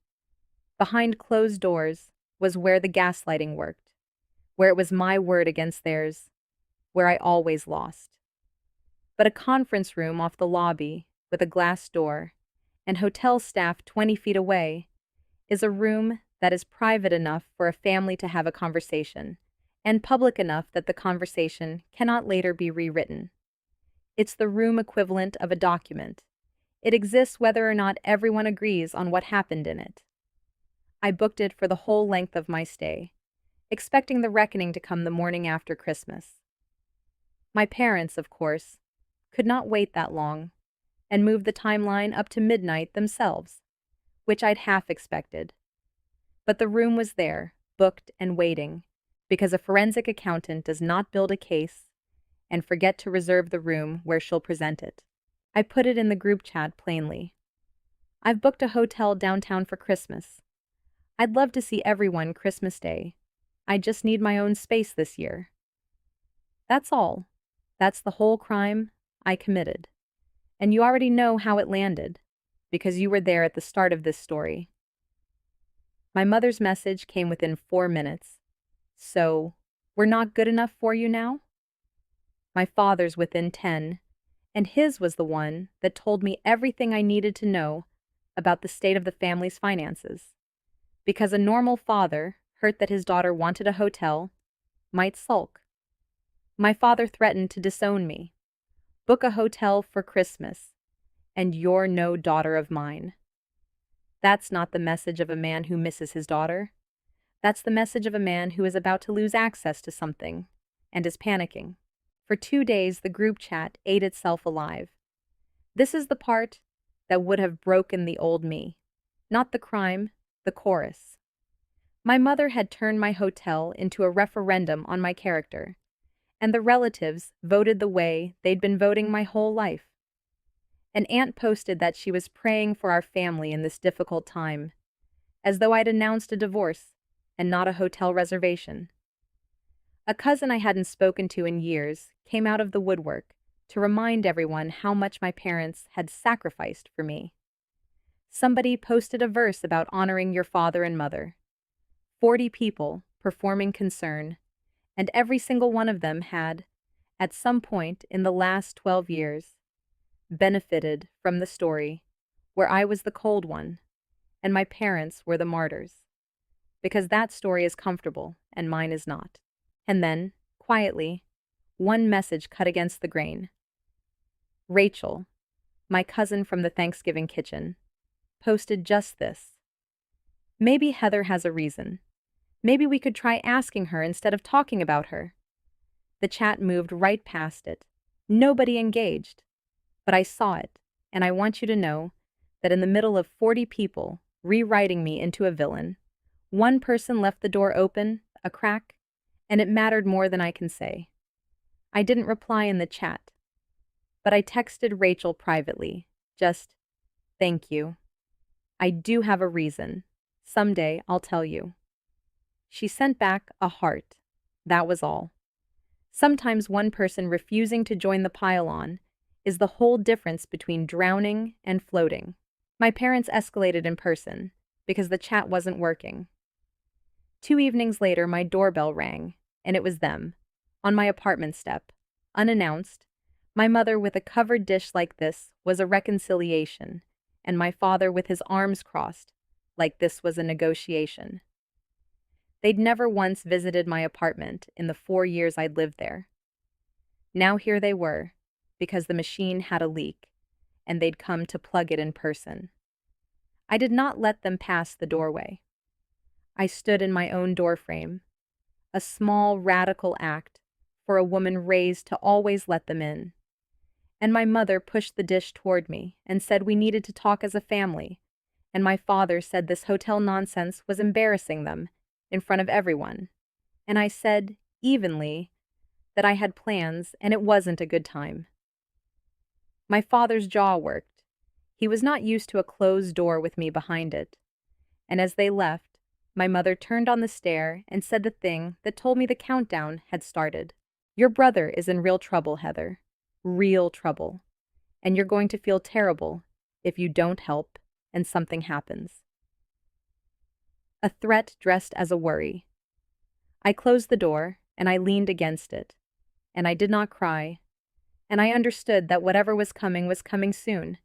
Speaker 1: Behind closed doors was where the gaslighting worked, where it was my word against theirs, where I always lost. But a conference room off the lobby with a glass door and hotel staff 20 feet away is a room that is private enough for a family to have a conversation and public enough that the conversation cannot later be rewritten. It's the room equivalent of a document. It exists whether or not everyone agrees on what happened in it. I booked it for the whole length of my stay, expecting the reckoning to come the morning after Christmas. My parents, of course, could not wait that long and moved the timeline up to midnight themselves, which I'd half expected. But the room was there, booked and waiting, because a forensic accountant does not build a case and forget to reserve the room where she'll present it. I put it in the group chat plainly. I've booked a hotel downtown for Christmas. I'd love to see everyone Christmas Day. I just need my own space this year. That's all. That's the whole crime I committed. And you already know how it landed, because you were there at the start of this story. My mother's message came within 4 minutes. So, we're not good enough for you now? My father's within 10, and his was the one that told me everything I needed to know about the state of the family's finances. Because a normal father, hurt that his daughter wanted a hotel, might sulk. My father threatened to disown me. Book a hotel for Christmas, and you're no daughter of mine. That's not the message of a man who misses his daughter. That's the message of a man who is about to lose access to something and is panicking. For 2 days, the group chat ate itself alive. This is the part that would have broken the old me. Not the crime, the chorus. My mother had turned my hotel into a referendum on my character, and the relatives voted the way they'd been voting my whole life. An aunt posted that she was praying for our family in this difficult time, as though I'd announced a divorce and not a hotel reservation. A cousin I hadn't spoken to in years came out of the woodwork to remind everyone how much my parents had sacrificed for me. Somebody posted a verse about honoring your father and mother. 40 people performing concern, and every single one of them had, at some point in the last 12 years, benefited from the story where I was the cold one and my parents were the martyrs. Because that story is comfortable and mine is not. And then, quietly, one message cut against the grain. Rachel, my cousin from the Thanksgiving kitchen, posted just this. Maybe Heather has a reason. Maybe we could try asking her instead of talking about her. The chat moved right past it. Nobody engaged. But I saw it, and I want you to know that in the middle of 40 people rewriting me into a villain, one person left the door open, a crack, and it mattered more than I can say. I didn't reply in the chat, but I texted Rachel privately, just, thank you. I do have a reason. Someday I'll tell you. She sent back a heart. That was all. Sometimes one person refusing to join the pile-on is the whole difference between drowning and floating. My parents escalated in person because the chat wasn't working. 2 evenings later, my doorbell rang, and it was them, on my apartment step, unannounced. My mother with a covered dish like this was a reconciliation, and my father with his arms crossed, like this was a negotiation. They'd never once visited my apartment in the 4 years I'd lived there. Now here they were, because the machine had a leak, and they'd come to plug it in person. I did not let them pass the doorway. I stood in my own doorframe, a small radical act for a woman raised to always let them in. And my mother pushed the dish toward me and said we needed to talk as a family, and my father said this hotel nonsense was embarrassing them in front of everyone. And I said, evenly, that I had plans and it wasn't a good time. My father's jaw worked. He was not used to a closed door with me behind it. And as they left, my mother turned on the stair and said the thing that told me the countdown had started. Your brother is in real trouble, Heather. Real trouble. And you're going to feel terrible if you don't help and something happens. A threat dressed as a worry. I closed the door and I leaned against it. And I did not cry. And I understood that whatever was coming soon.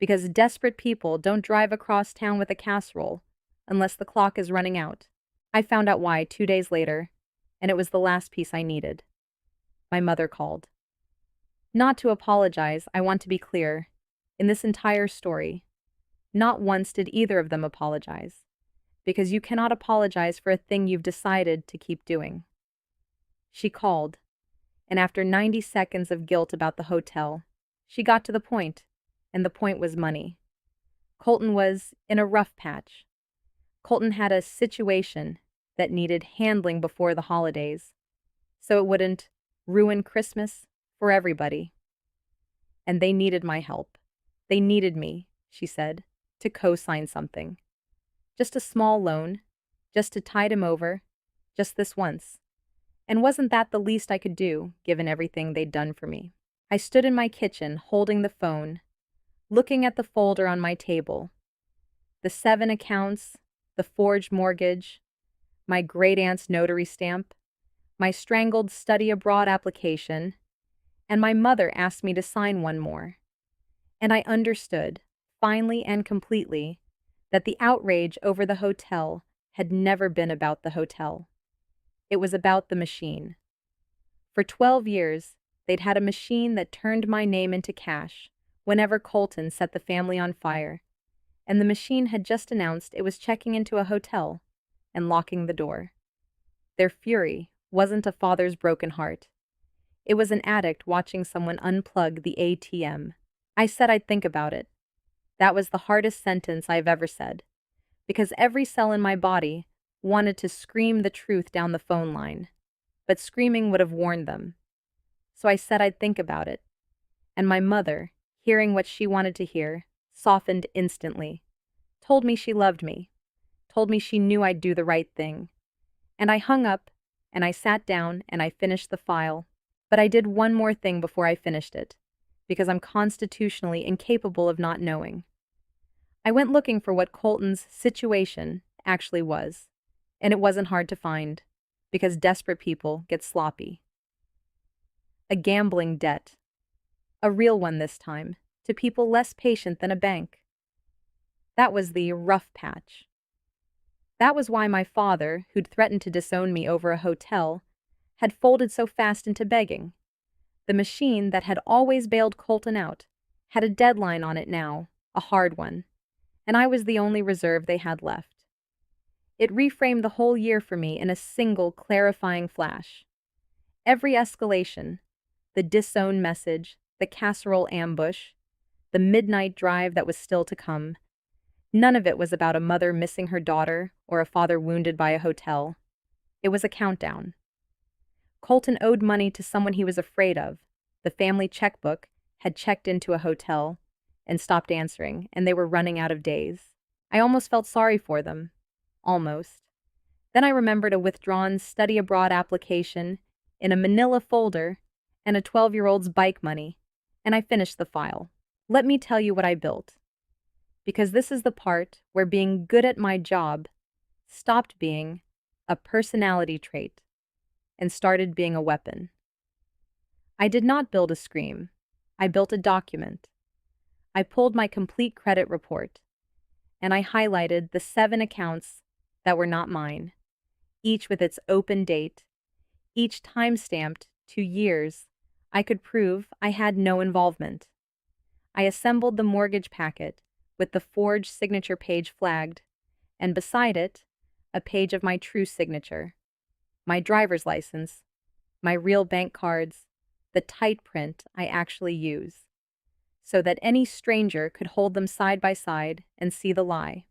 Speaker 1: Because desperate people don't drive across town with a casserole unless the clock is running out. I found out why 2 days later, and it was the last piece I needed. My mother called. Not to apologize, I want to be clear. In this entire story, not once did either of them apologize. Because you cannot apologize for a thing you've decided to keep doing. She called, and after 90 seconds of guilt about the hotel, she got to the point, and the point was money. Colton was in a rough patch. Colton had a situation that needed handling before the holidays, so it wouldn't ruin Christmas for everybody. And they needed my help. They needed me, she said, to co-sign something. Just a small loan, just to tide him over, just this once. And wasn't that the least I could do, given everything they'd done for me? I stood in my kitchen, holding the phone, looking at the folder on my table. The 7 accounts, the forged mortgage, my great aunt's notary stamp, my strangled study abroad application, and my mother asked me to sign one more. And I understood, finally and completely, that the outrage over the hotel had never been about the hotel. It was about the machine. For 12 years, they'd had a machine that turned my name into cash whenever Colton set the family on fire, and the machine had just announced it was checking into a hotel and locking the door. Their fury wasn't a father's broken heart. It was an addict watching someone unplug the ATM. I said I'd think about it. That was the hardest sentence I've ever said, because every cell in my body wanted to scream the truth down the phone line, but screaming would have warned them. So I said I'd think about it, and my mother, hearing what she wanted to hear, softened instantly, told me she loved me, told me she knew I'd do the right thing. And I hung up, and I sat down, and I finished the file. But I did one more thing before I finished it, because I'm constitutionally incapable of not knowing. I went looking for what Colton's situation actually was, and it wasn't hard to find, because desperate people get sloppy. A gambling debt. A real one this time, to people less patient than a bank. That was the rough patch. That was why my father, who'd threatened to disown me over a hotel, had folded so fast into begging. The machine that had always bailed Colton out had a deadline on it now, a hard one, and I was the only reserve they had left. It reframed the whole year for me in a single clarifying flash. Every escalation, the disown message, the casserole ambush, the midnight drive that was still to come, none of it was about a mother missing her daughter or a father wounded by a hotel. It was a countdown. Colton owed money to someone he was afraid of. The family checkbook had checked into a hotel and stopped answering, and they were running out of days. I almost felt sorry for them. Almost. Then I remembered a withdrawn study abroad application in a manila folder and a 12-year-old's bike money, and I finished the file. Let me tell you what I built. Because this is the part where being good at my job stopped being a personality trait and started being a weapon. I did not build a scream. I built a document. I pulled my complete credit report, and I highlighted the 7 accounts that were not mine, each with its open date, each time-stamped to years I could prove I had no involvement. I assembled the mortgage packet with the forged signature page flagged, and beside it, a page of my true signature, my driver's license, my real bank cards, the tight print I actually use, so that any stranger could hold them side by side and see the lie.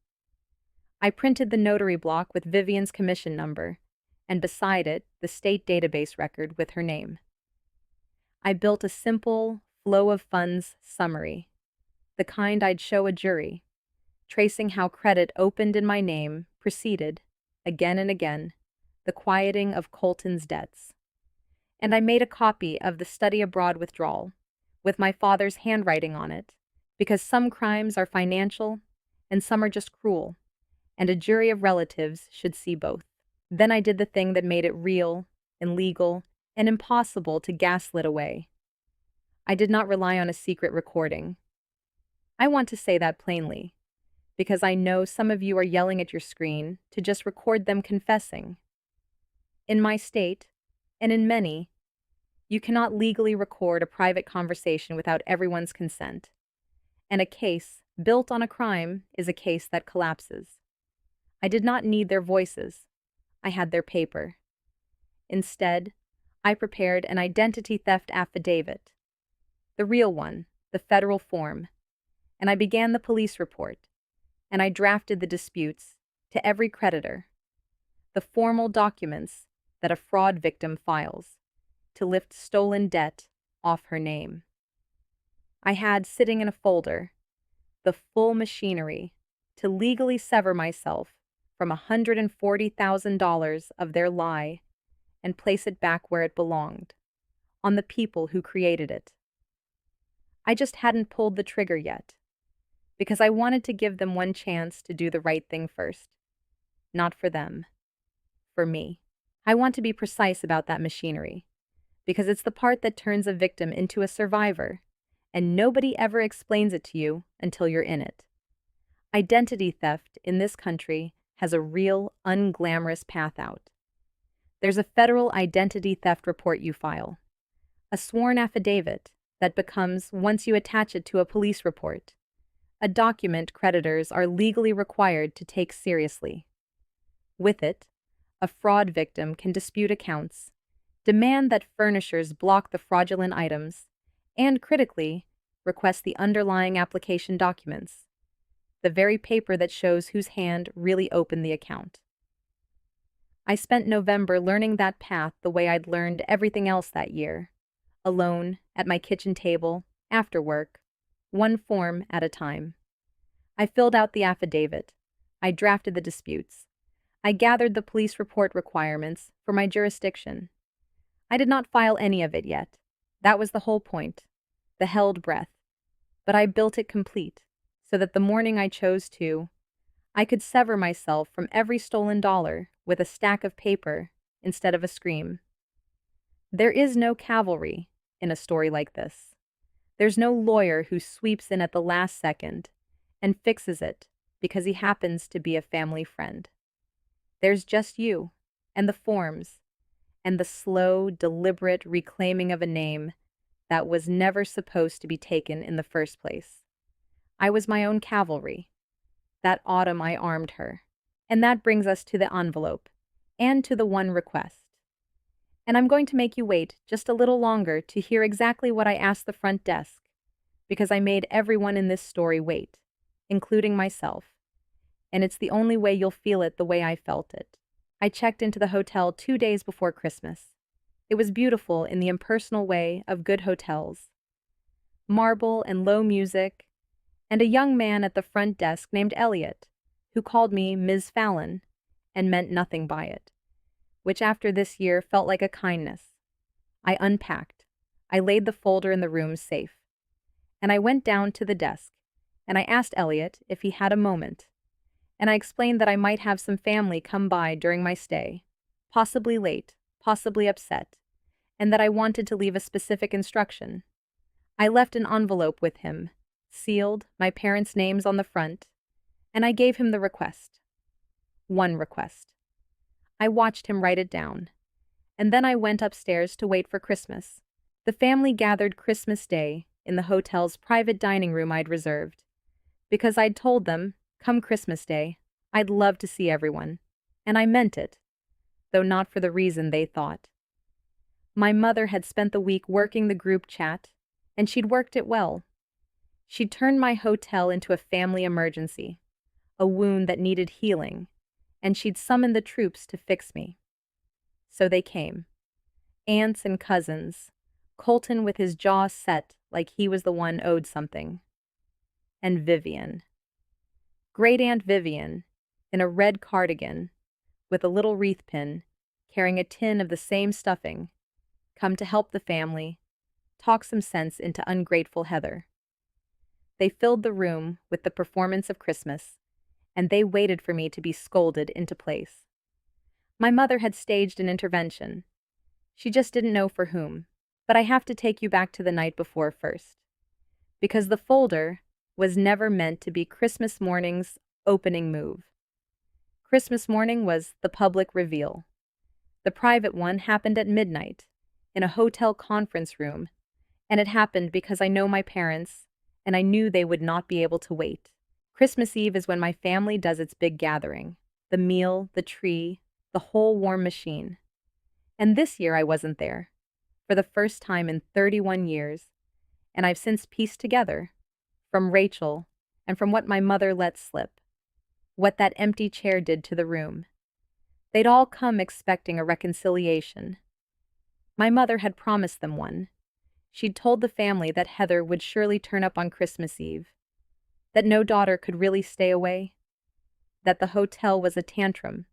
Speaker 1: I printed the notary block with Vivian's commission number, and beside it, the state database record with her name. I built a simple flow of funds summary, the kind I'd show a jury, tracing how credit opened in my name preceded, again and again, the quieting of Colton's debts. And I made a copy of the study abroad withdrawal, with my father's handwriting on it, because some crimes are financial and some are just cruel, and a jury of relatives should see both. Then I did the thing that made it real and legal and impossible to gaslit away. I did not rely on a secret recording. I want to say that plainly, because I know some of you are yelling at your screen to just record them confessing. In my state, and in many, you cannot legally record a private conversation without everyone's consent, and a case built on a crime is a case that collapses. I did not need their voices. I had their paper. Instead, I prepared an identity theft affidavit, the real one, the federal form, and I began the police report, and I drafted the disputes to every creditor, the formal documents that a fraud victim files to lift stolen debt off her name. I had sitting in a folder the full machinery to legally sever myself from $140,000 of their lie and place it back where it belonged, on the people who created it. I just hadn't pulled the trigger yet, because I wanted to give them one chance to do the right thing first. Not for them. for me. I want to be precise about that machinery, because it's the part that turns a victim into a survivor, and nobody ever explains it to you until you're in it. Identity theft in this country has a real, unglamorous path out. There's a federal identity theft report you file, a sworn affidavit that becomes, once you attach it to a police report, a document creditors are legally required to take seriously. With it, a fraud victim can dispute accounts, demand that furnishers block the fraudulent items, and critically, request the underlying application documents, the very paper that shows whose hand really opened the account. I spent November learning that path the way I'd learned everything else that year, alone, at my kitchen table, after work, one form at a time. I filled out the affidavit. I drafted the disputes. I gathered the police report requirements for my jurisdiction. I did not file any of it yet. That was the whole point, the held breath. But I built it complete, so that the morning I chose to, I could sever myself from every stolen dollar with a stack of paper instead of a scream. There is no cavalry in a story like this. There's no lawyer who sweeps in at the last second and fixes it because he happens to be a family friend. There's just you and the forms and the slow, deliberate reclaiming of a name that was never supposed to be taken in the first place. I was my own cavalry. That autumn I armed her. And that brings us to the envelope and to the one request. And I'm going to make you wait just a little longer to hear exactly what I asked the front desk, because I made everyone in this story wait, including myself. And it's the only way you'll feel it the way I felt it. I checked into the hotel 2 days before Christmas. It was beautiful in the impersonal way of good hotels. Marble and low music, and a young man at the front desk named Elliot, who called me Ms. Fallon and meant nothing by it, which after this year felt like a kindness. I unpacked. I laid the folder in the room safe. And I went down to the desk, and I asked Elliot if he had a moment. And I explained that I might have some family come by during my stay, possibly late, possibly upset, and that I wanted to leave a specific instruction. I left an envelope with him, sealed, my parents' names on the front, and I gave him the request. One request. I watched him write it down, and then I went upstairs to wait for Christmas. The family gathered Christmas Day in the hotel's private dining room I'd reserved, because I'd told them, come Christmas Day, I'd love to see everyone, and I meant it, though not for the reason they thought. My mother had spent the week working the group chat, and she'd worked it well. She'd turned my hotel into a family emergency, a wound that needed healing, and she'd summoned the troops to fix me. So they came. Aunts and cousins, Colton with his jaw set like he was the one owed something. And Vivian. Great Aunt Vivian, in a red cardigan, with a little wreath pin, carrying a tin of the same stuffing, come to help the family, talk some sense into ungrateful Heather. They filled the room with the performance of Christmas, and they waited for me to be scolded into place. My mother had staged an intervention. She just didn't know for whom, but I have to take you back to the night before first. Because the folder was never meant to be Christmas morning's opening move. Christmas morning was the public reveal. The private one happened at midnight, in a hotel conference room, and it happened because I know my parents, and I knew they would not be able to wait. Christmas Eve is when my family does its big gathering, the meal, the tree, the whole warm machine. And this year I wasn't there, for the first time in 31 years, and I've since pieced together, from Rachel and from what my mother let slip, what that empty chair did to the room. They'd all come expecting a reconciliation. My mother had promised them one. She'd told the family that Heather would surely turn up on Christmas Eve, that no daughter could really stay away, that the hotel was a tantrum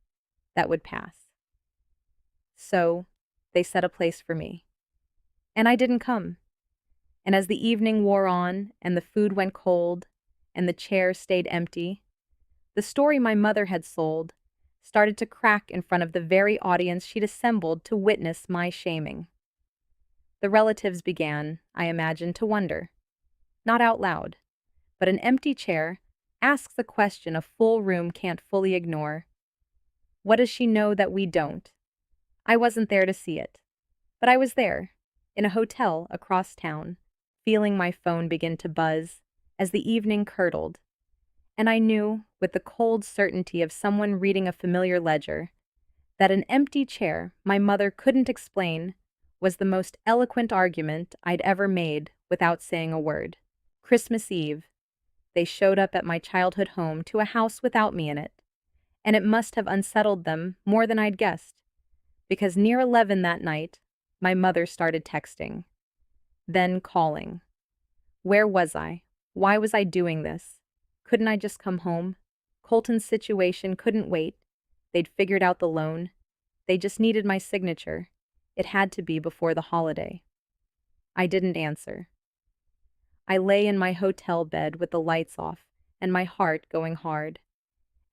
Speaker 1: that would pass. So, they set a place for me. And I didn't come. And as the evening wore on, and the food went cold, and the chair stayed empty, the story my mother had sold started to crack in front of the very audience she'd assembled to witness my shaming. The relatives began, I imagine, to wonder. Not out loud, but an empty chair asks a question a full room can't fully ignore. What does she know that we don't? I wasn't there to see it, but I was there, in a hotel across town, feeling my phone begin to buzz as the evening curdled. And I knew, with the cold certainty of someone reading a familiar ledger, that an empty chair my mother couldn't explain was the most eloquent argument I'd ever made without saying a word. Christmas Eve, they showed up at my childhood home to a house without me in it, and it must have unsettled them more than I'd guessed, because near 11 that night, my mother started texting, then calling. Where was I? Why was I doing this? Couldn't I just come home? Colton's situation couldn't wait. They'd figured out the loan. They just needed my signature. It had to be before the holiday. I didn't answer. I lay in my hotel bed with the lights off and my heart going hard,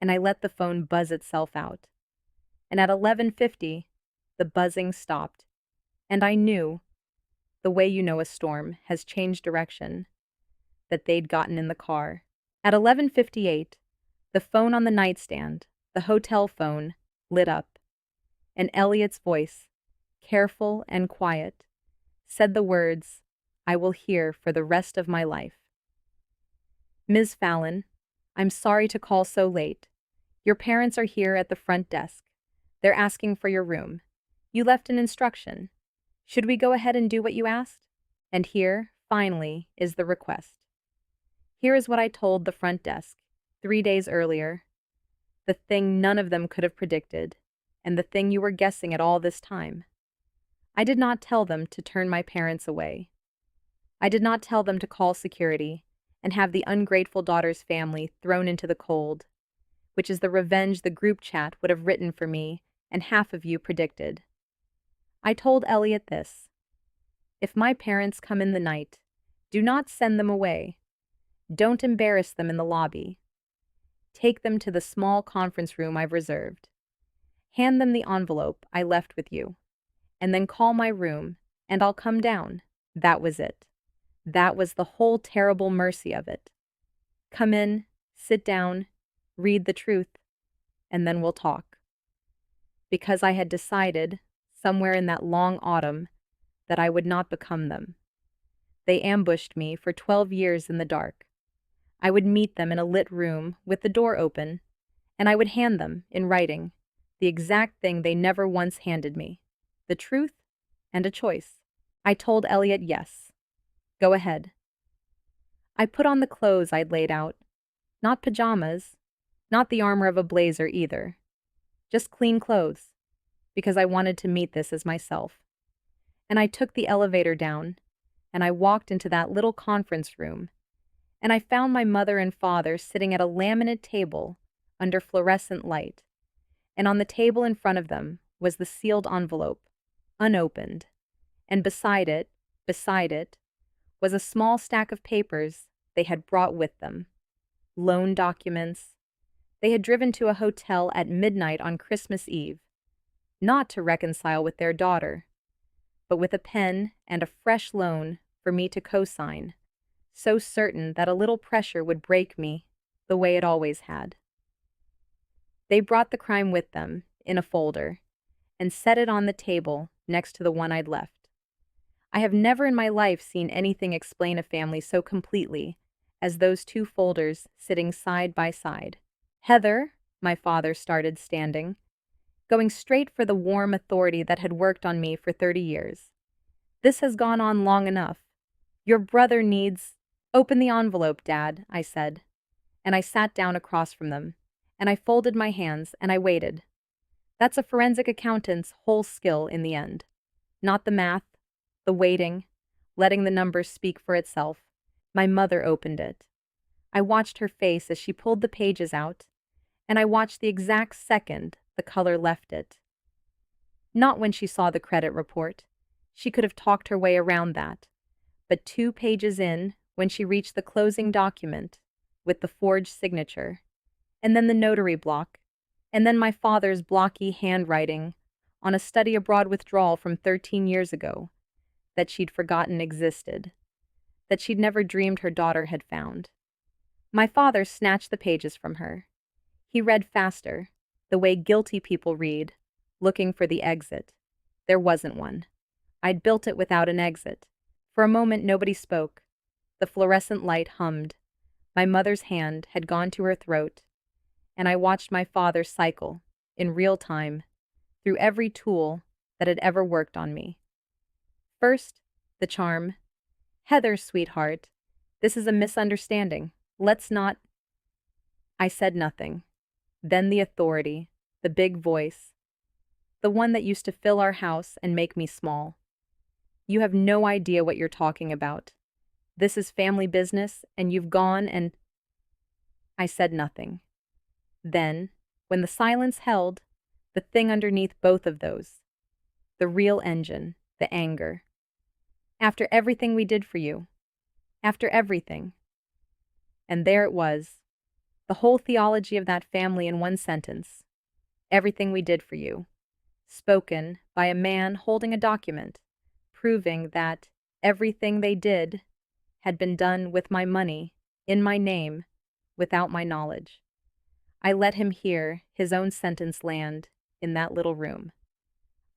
Speaker 1: and I let the phone buzz itself out. And at 11:50, the buzzing stopped, and I knew, the way you know a storm has changed direction, that they'd gotten in the car. At 11:58, the phone on the nightstand, the hotel phone, lit up, and Elliot's voice, careful and quiet, said the words I will hear for the rest of my life. Ms. Fallon, I'm sorry to call so late. Your parents are here at the front desk. They're asking for your room. You left an instruction. Should we go ahead and do what you asked? And here, finally, is the request. Here is what I told the front desk 3 days earlier. The thing none of them could have predicted, and the thing you were guessing at all this time. I did not tell them to turn my parents away. I did not tell them to call security and have the ungrateful daughter's family thrown into the cold, which is the revenge the group chat would have written for me and half of you predicted. I told Elliot this. If my parents come in the night, do not send them away. Don't embarrass them in the lobby. Take them to the small conference room I've reserved. Hand them the envelope I left with you, and then call my room, and I'll come down. That was it. That was the whole terrible mercy of it. Come in, sit down, read the truth, and then we'll talk. Because I had decided, somewhere in that long autumn, that I would not become them. They ambushed me for 12 years in the dark. I would meet them in a lit room with the door open, and I would hand them, in writing, the exact thing they never once handed me, the truth and a choice. I told Elliot yes. Go ahead. I put on the clothes I'd laid out. Not pajamas, not the armor of a blazer either. Just clean clothes, because I wanted to meet this as myself. And I took the elevator down, and I walked into that little conference room, and I found my mother and father sitting at a laminate table under fluorescent light, and on the table in front of them was the sealed envelope, unopened, and beside it, was a small stack of papers they had brought with them. Loan documents. They had driven to a hotel at midnight on Christmas Eve, not to reconcile with their daughter, but with a pen and a fresh loan for me to co-sign, so certain that a little pressure would break me the way it always had. They brought the crime with them, in a folder, and set it on the table next to the one I'd left. I have never in my life seen anything explain a family so completely as those two folders sitting side by side. Heather, my father started, standing, going straight for the warm authority that had worked on me for 30 years. This has gone on long enough. Your brother needs— Open the envelope, Dad, I said, and I sat down across from them, and I folded my hands and I waited. That's a forensic accountant's whole skill in the end. Not the math, the waiting, letting the numbers speak for itself. My mother opened it. I watched her face as she pulled the pages out, and I watched the exact second the color left it. Not when she saw the credit report. She could have talked her way around that. But 2 pages in, when she reached the closing document, with the forged signature, and then the notary block, And then my father's blocky handwriting on a study abroad withdrawal from 13 years ago that she'd forgotten existed, that she'd never dreamed her daughter had found. My father snatched the pages from her. He read faster, the way guilty people read, looking for the exit. There wasn't one. I'd built it without an exit. For a moment, nobody spoke. The fluorescent light hummed. My mother's hand had gone to her throat, and I watched my father cycle, in real time, through every tool that had ever worked on me. First, the charm. Heather, sweetheart, this is a misunderstanding. Let's not. I said nothing. Then the authority, the big voice, the one that used to fill our house and make me small. You have no idea what you're talking about. This is family business, and you've gone and. I said nothing. Then, when the silence held, the thing underneath both of those, the real engine, the anger. After everything we did for you. After everything. And there it was, the whole theology of that family in one sentence. Everything we did for you. Spoken by a man holding a document, proving that everything they did had been done with my money, in my name, without my knowledge. I let him hear his own sentence land in that little room.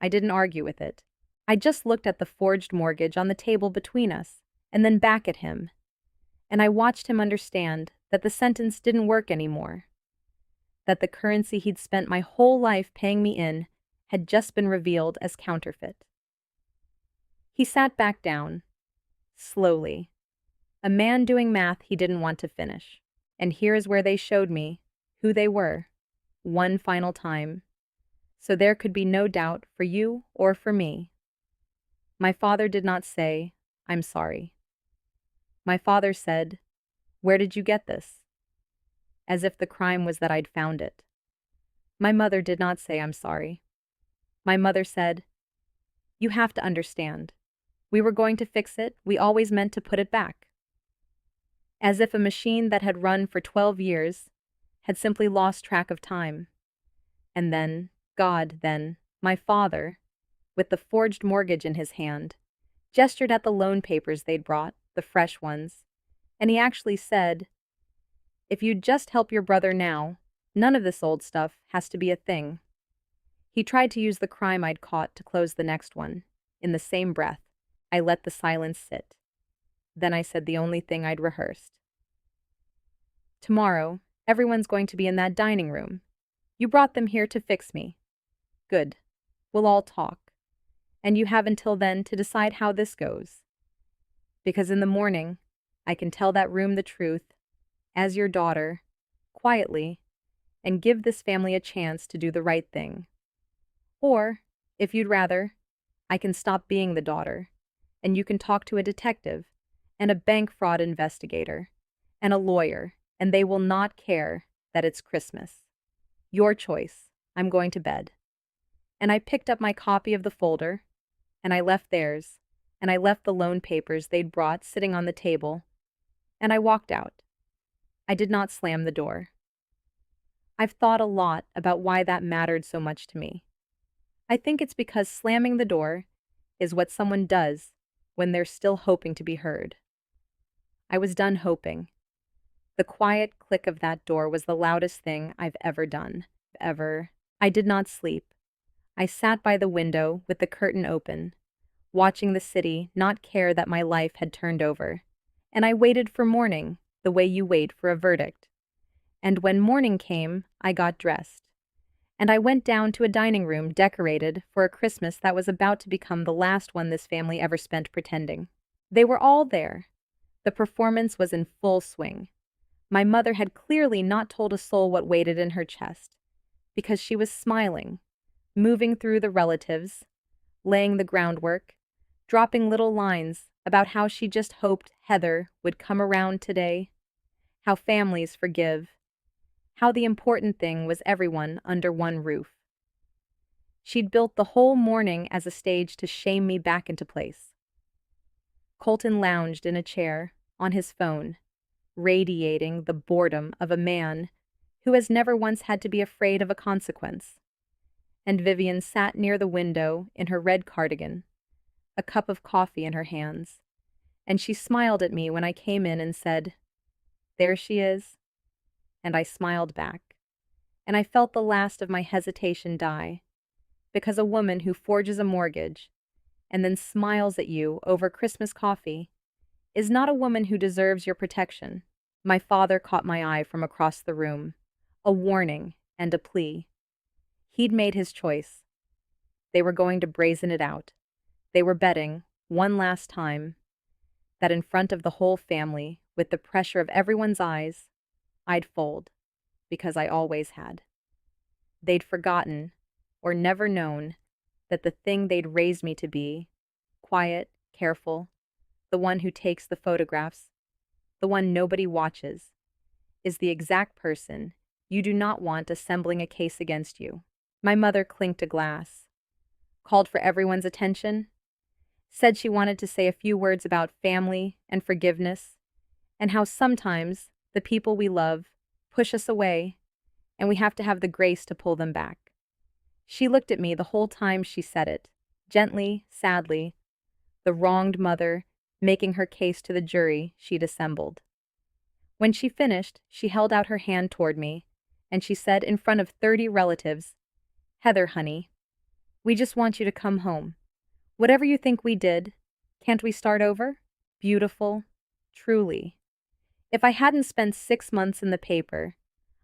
Speaker 1: I didn't argue with it. I just looked at the forged mortgage on the table between us, and then back at him. And I watched him understand that the sentence didn't work anymore. That the currency he'd spent my whole life paying me in had just been revealed as counterfeit. He sat back down, slowly, a man doing math he didn't want to finish. And here is where they showed me who they were, one final time, so there could be no doubt for you or for me. My father did not say, "I'm sorry." My father said, "Where did you get this?" As if the crime was that I'd found it. My mother did not say, "I'm sorry." My mother said, "You have to understand. We were going to fix it, we always meant to put it back." As if a machine that had run for 12 years had simply lost track of time. And then, my father, with the forged mortgage in his hand, gestured at the loan papers they'd brought, the fresh ones, and he actually said, "If you'd just help your brother now, none of this old stuff has to be a thing." He tried to use the crime I'd caught to close the next one. In the same breath, I let the silence sit. Then I said the only thing I'd rehearsed. "Tomorrow, everyone's going to be in that dining room. You brought them here to fix me. Good. We'll all talk. And you have until then to decide how this goes. Because in the morning, I can tell that room the truth, as your daughter, quietly, and give this family a chance to do the right thing. Or, if you'd rather, I can stop being the daughter, and you can talk to a detective, and a bank fraud investigator, and a lawyer, and they will not care that it's Christmas. Your choice. I'm going to bed." And I picked up my copy of the folder, and I left theirs, and I left the loan papers they'd brought sitting on the table, and I walked out. I did not slam the door. I've thought a lot about why that mattered so much to me. I think it's because slamming the door is what someone does when they're still hoping to be heard. I was done hoping. The quiet click of that door was the loudest thing I've ever done. Ever. I did not sleep. I sat by the window with the curtain open, watching the city not care that my life had turned over. And I waited for morning, the way you wait for a verdict. And when morning came, I got dressed. And I went down to a dining room decorated for a Christmas that was about to become the last one this family ever spent pretending. They were all there. The performance was in full swing. My mother had clearly not told a soul what waited in her chest, because she was smiling, moving through the relatives, laying the groundwork, dropping little lines about how she just hoped Heather would come around today, how families forgive, how the important thing was everyone under one roof. She'd built the whole morning as a stage to shame me back into place. Colton lounged in a chair, on his phone, radiating the boredom of a man who has never once had to be afraid of a consequence. And Vivian sat near the window in her red cardigan, a cup of coffee in her hands, and she smiled at me when I came in and said, "There she is." And I smiled back, and I felt the last of my hesitation die, because a woman who forges a mortgage and then smiles at you over Christmas coffee is not a woman who deserves your protection. My father caught my eye from across the room, a warning and a plea. He'd made his choice. They were going to brazen it out. They were betting, one last time, that in front of the whole family, with the pressure of everyone's eyes, I'd fold, because I always had. They'd forgotten, or never known, that the thing they'd raised me to be, quiet, careful, the one who takes the photographs, the one nobody watches, is the exact person you do not want assembling a case against you. My mother clinked a glass, called for everyone's attention, said she wanted to say a few words about family and forgiveness, and how sometimes the people we love push us away, and we have to have the grace to pull them back. She looked at me the whole time she said it, gently, sadly, the wronged mother making her case to the jury she'd assembled. When she finished, she held out her hand toward me, and she said in front of 30 relatives, "Heather, honey, we just want you to come home. Whatever you think we did, can't we start over? Beautiful, truly." If I hadn't spent 6 months in the paper,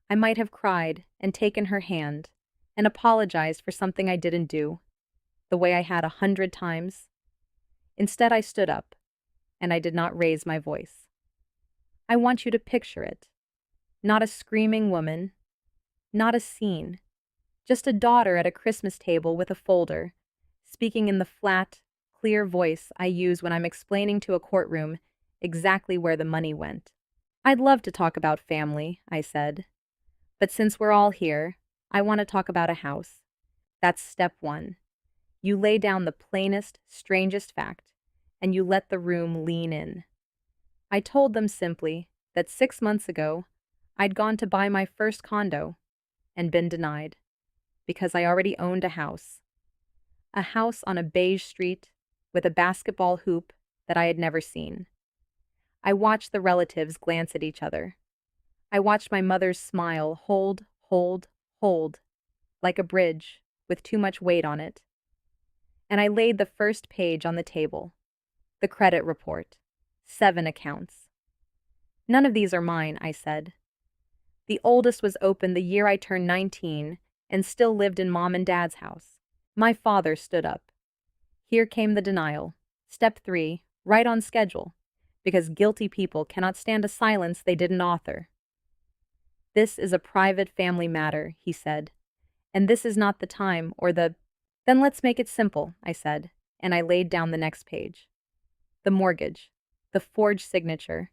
Speaker 1: I might have cried and taken her hand and apologized for something I didn't do, the way I had 100 times. Instead, I stood up, and I did not raise my voice. I want you to picture it. Not a screaming woman, not a scene, just a daughter at a Christmas table with a folder, speaking in the flat, clear voice I use when I'm explaining to a courtroom exactly where the money went. "I'd love to talk about family," I said. "But since we're all here, I want to talk about a house. That's step one. You lay down the plainest, strangest fact, and you let the room lean in." I told them simply that 6 months ago, I'd gone to buy my first condo and been denied, because I already owned a house. A house on a beige street with a basketball hoop that I had never seen. I watched the relatives glance at each other. I watched my mother's smile hold, like a bridge with too much weight on it. And I laid the first page on the table. The credit report. 7 accounts. "None of these are mine," I said. "The oldest was opened the year I turned 19 and still lived in Mom and Dad's house." My father stood up. Here came the denial. Step 3, right on schedule, because guilty people cannot stand a silence they didn't author. "This is a private family matter," he said, "and this is not the time or the—" "Then let's make it simple," I said, and I laid down the next page. The mortgage, the forged signature,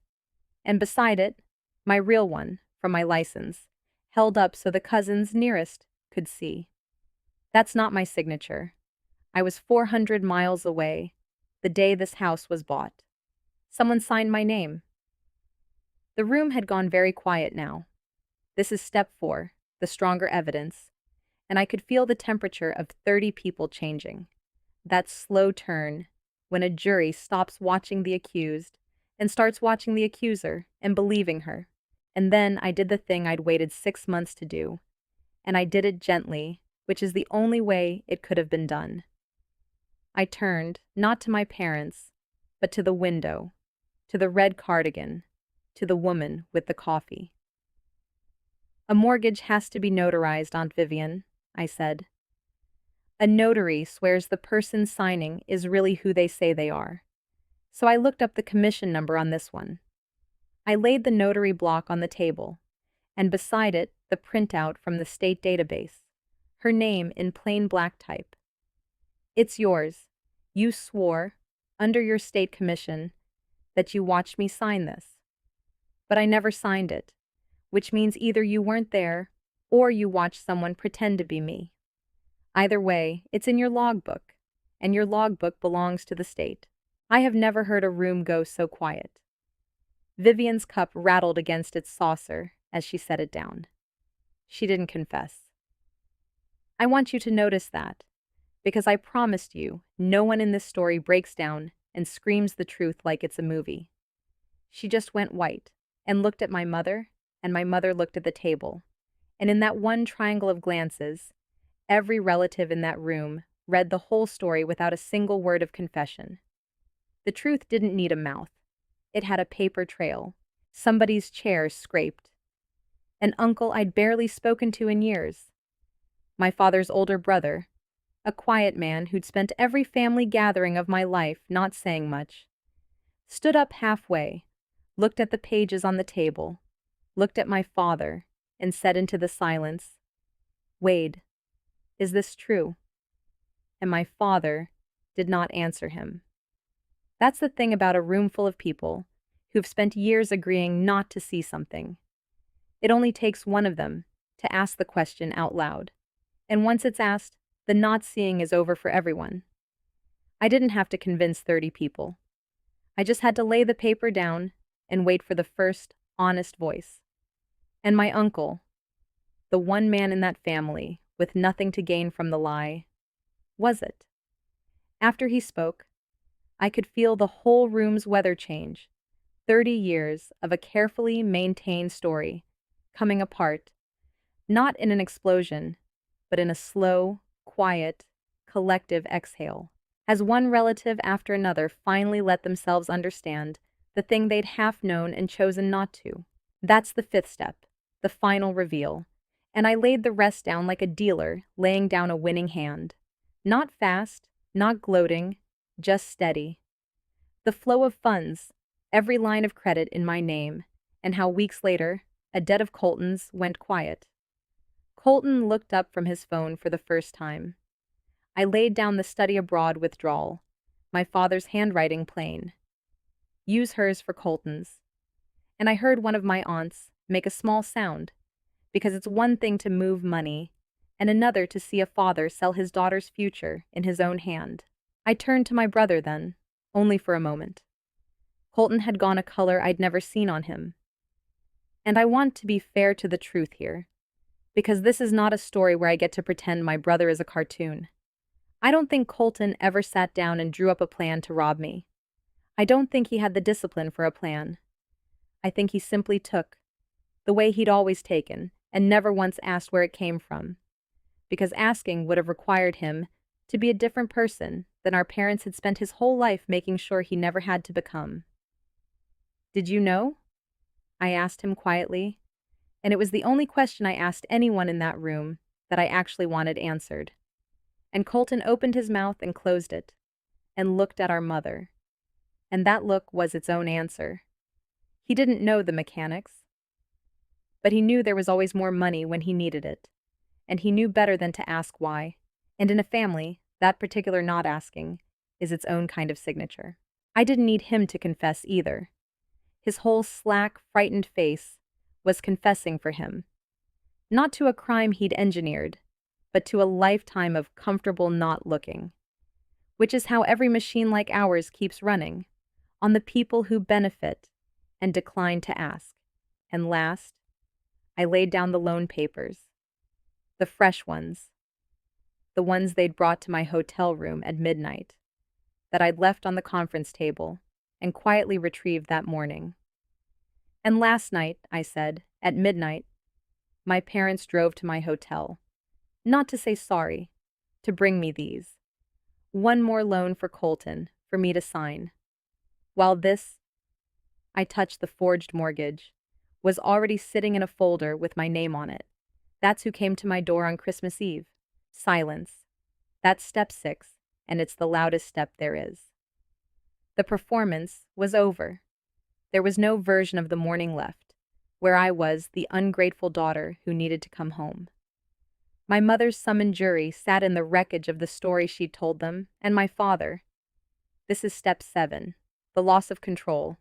Speaker 1: and beside it, my real one, from my license, held up so the cousins nearest could see. That's not my signature. I was 400 miles away the day this house was bought. Someone signed my name. The room had gone very quiet now. This is step 4, the stronger evidence, and I could feel the temperature of 30 people changing. That slow turn, when a jury stops watching the accused and starts watching the accuser and believing her. And then I did the thing I'd waited 6 months to do, and I did it gently, which is the only way it could have been done. I turned, not to my parents, but to the window, to the red cardigan, to the woman with the coffee. "A mortgage has to be notarized, Aunt Vivian," I said. "A notary swears the person signing is really who they say they are. So I looked up the commission number on this one. I laid the notary block on the table, and beside it the printout from the state database, her name in plain black type. It's yours. You swore, under your state commission, that you watched me sign this. But I never signed it, which means either you weren't there or you watched someone pretend to be me. Either way, it's in your logbook, and your logbook belongs to the state." I have never heard a room go so quiet. Vivian's cup rattled against its saucer as she set it down. She didn't confess. I want you to notice that, because I promised you, no one in this story breaks down and screams the truth like it's a movie. She just went white and looked at my mother, and my mother looked at the table. And in that one triangle of glances, every relative in that room read the whole story without a single word of confession. The truth didn't need a mouth. It had a paper trail, somebody's chair scraped, an uncle I'd barely spoken to in years, my father's older brother, a quiet man who'd spent every family gathering of my life not saying much, stood up halfway, looked at the pages on the table, looked at my father, and said into the silence, "Wade, is this true?" And my father did not answer him. That's the thing about a room full of people who've spent years agreeing not to see something. It only takes one of them to ask the question out loud. And once it's asked, the not seeing is over for everyone. I didn't have to convince 30 people. I just had to lay the paper down and wait for the first honest voice. And my uncle, the one man in that family with nothing to gain from the lie, was it. After he spoke, I could feel the whole room's weather change. 30 years of a carefully maintained story coming apart, not in an explosion, but in a slow, quiet, collective exhale, as one relative after another finally let themselves understand the thing they'd half known and chosen not to. That's the fifth step, the final reveal, and I laid the rest down like a dealer laying down a winning hand. Not fast, not gloating, just steady. The flow of funds, every line of credit in my name, and how weeks later, a debt of Colton's went quiet. Colton looked up from his phone for the first time. I laid down the study abroad withdrawal, my father's handwriting plain. Use hers for Colton's. And I heard one of my aunts make a small sound, because it's one thing to move money, and another to see a father sell his daughter's future in his own hand. I turned to my brother then, only for a moment. Colton had gone a color I'd never seen on him. And I want to be fair to the truth here, because this is not a story where I get to pretend my brother is a cartoon. I don't think Colton ever sat down and drew up a plan to rob me. I don't think he had the discipline for a plan. I think he simply took, the way he'd always taken, and never once asked where it came from, because asking would have required him to be a different person than our parents had spent his whole life making sure he never had to become. "Did you know?" I asked him quietly, and it was the only question I asked anyone in that room that I actually wanted answered. And Colton opened his mouth and closed it, and looked at our mother. And that look was its own answer. He didn't know the mechanics, but he knew there was always more money when he needed it, and he knew better than to ask why. And in a family, that particular not asking is its own kind of signature. I didn't need him to confess either. His whole slack, frightened face was confessing for him. Not to a crime he'd engineered, but to a lifetime of comfortable not looking. Which is how every machine like ours keeps running, on the people who benefit and decline to ask. And last, I laid down the loan papers. The fresh ones. The ones they'd brought to my hotel room at midnight, that I'd left on the conference table and quietly retrieved that morning. And last night, I said, at midnight, my parents drove to my hotel, not to say sorry, to bring me these. One more loan for Colton, for me to sign. While this, I touched the forged mortgage, was already sitting in a folder with my name on it. That's who came to my door on Christmas Eve. Silence. That's step 6, and it's the loudest step there is. The performance was over. There was no version of the morning left, where I was the ungrateful daughter who needed to come home. My mother's summoned jury sat in the wreckage of the story she'd told them, and my father. This is step 7, the loss of control.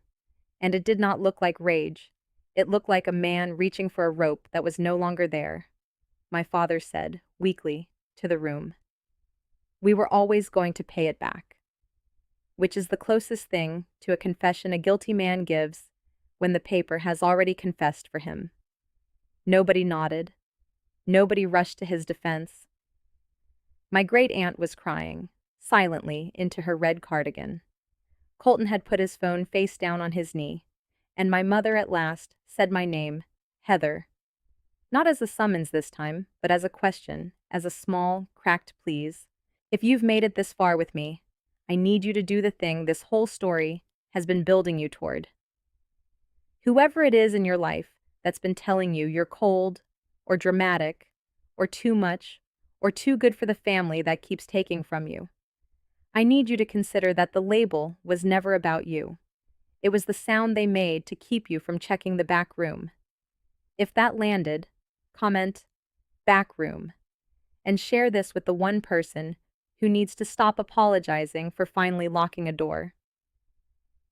Speaker 1: And it did not look like rage. It looked like a man reaching for a rope that was no longer there. My father said, weakly, to the room, "We were always going to pay it back." Which is the closest thing to a confession a guilty man gives when the paper has already confessed for him. Nobody nodded. Nobody rushed to his defense. My great aunt was crying, silently, into her red cardigan. Colton had put his phone face down on his knee, and my mother at last said my name, Heather. Not as a summons this time, but as a question, as a small, cracked please. If you've made it this far with me, I need you to do the thing this whole story has been building you toward. Whoever it is in your life that's been telling you you're cold, or dramatic, or too much, or too good for the family that keeps taking from you, I need you to consider that the label was never about you. It was the sound they made to keep you from checking the back room. If that landed, comment, back room, and share this with the one person who needs to stop apologizing for finally locking a door.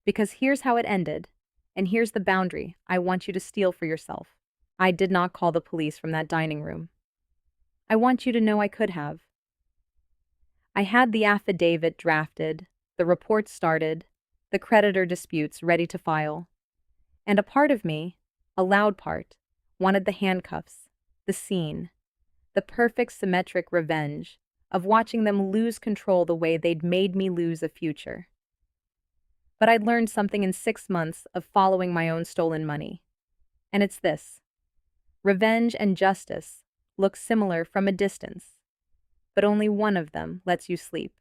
Speaker 1: Because here's how it ended, and here's the boundary I want you to steal for yourself. I did not call the police from that dining room. I want you to know I could have. I had the affidavit drafted, the report started, the creditor disputes ready to file. And a part of me, a loud part, wanted the handcuffs, the scene, the perfect symmetric revenge of watching them lose control the way they'd made me lose a future. But I'd learned something in 6 months of following my own stolen money. And it's this: revenge and justice look similar from a distance, but only one of them lets you sleep.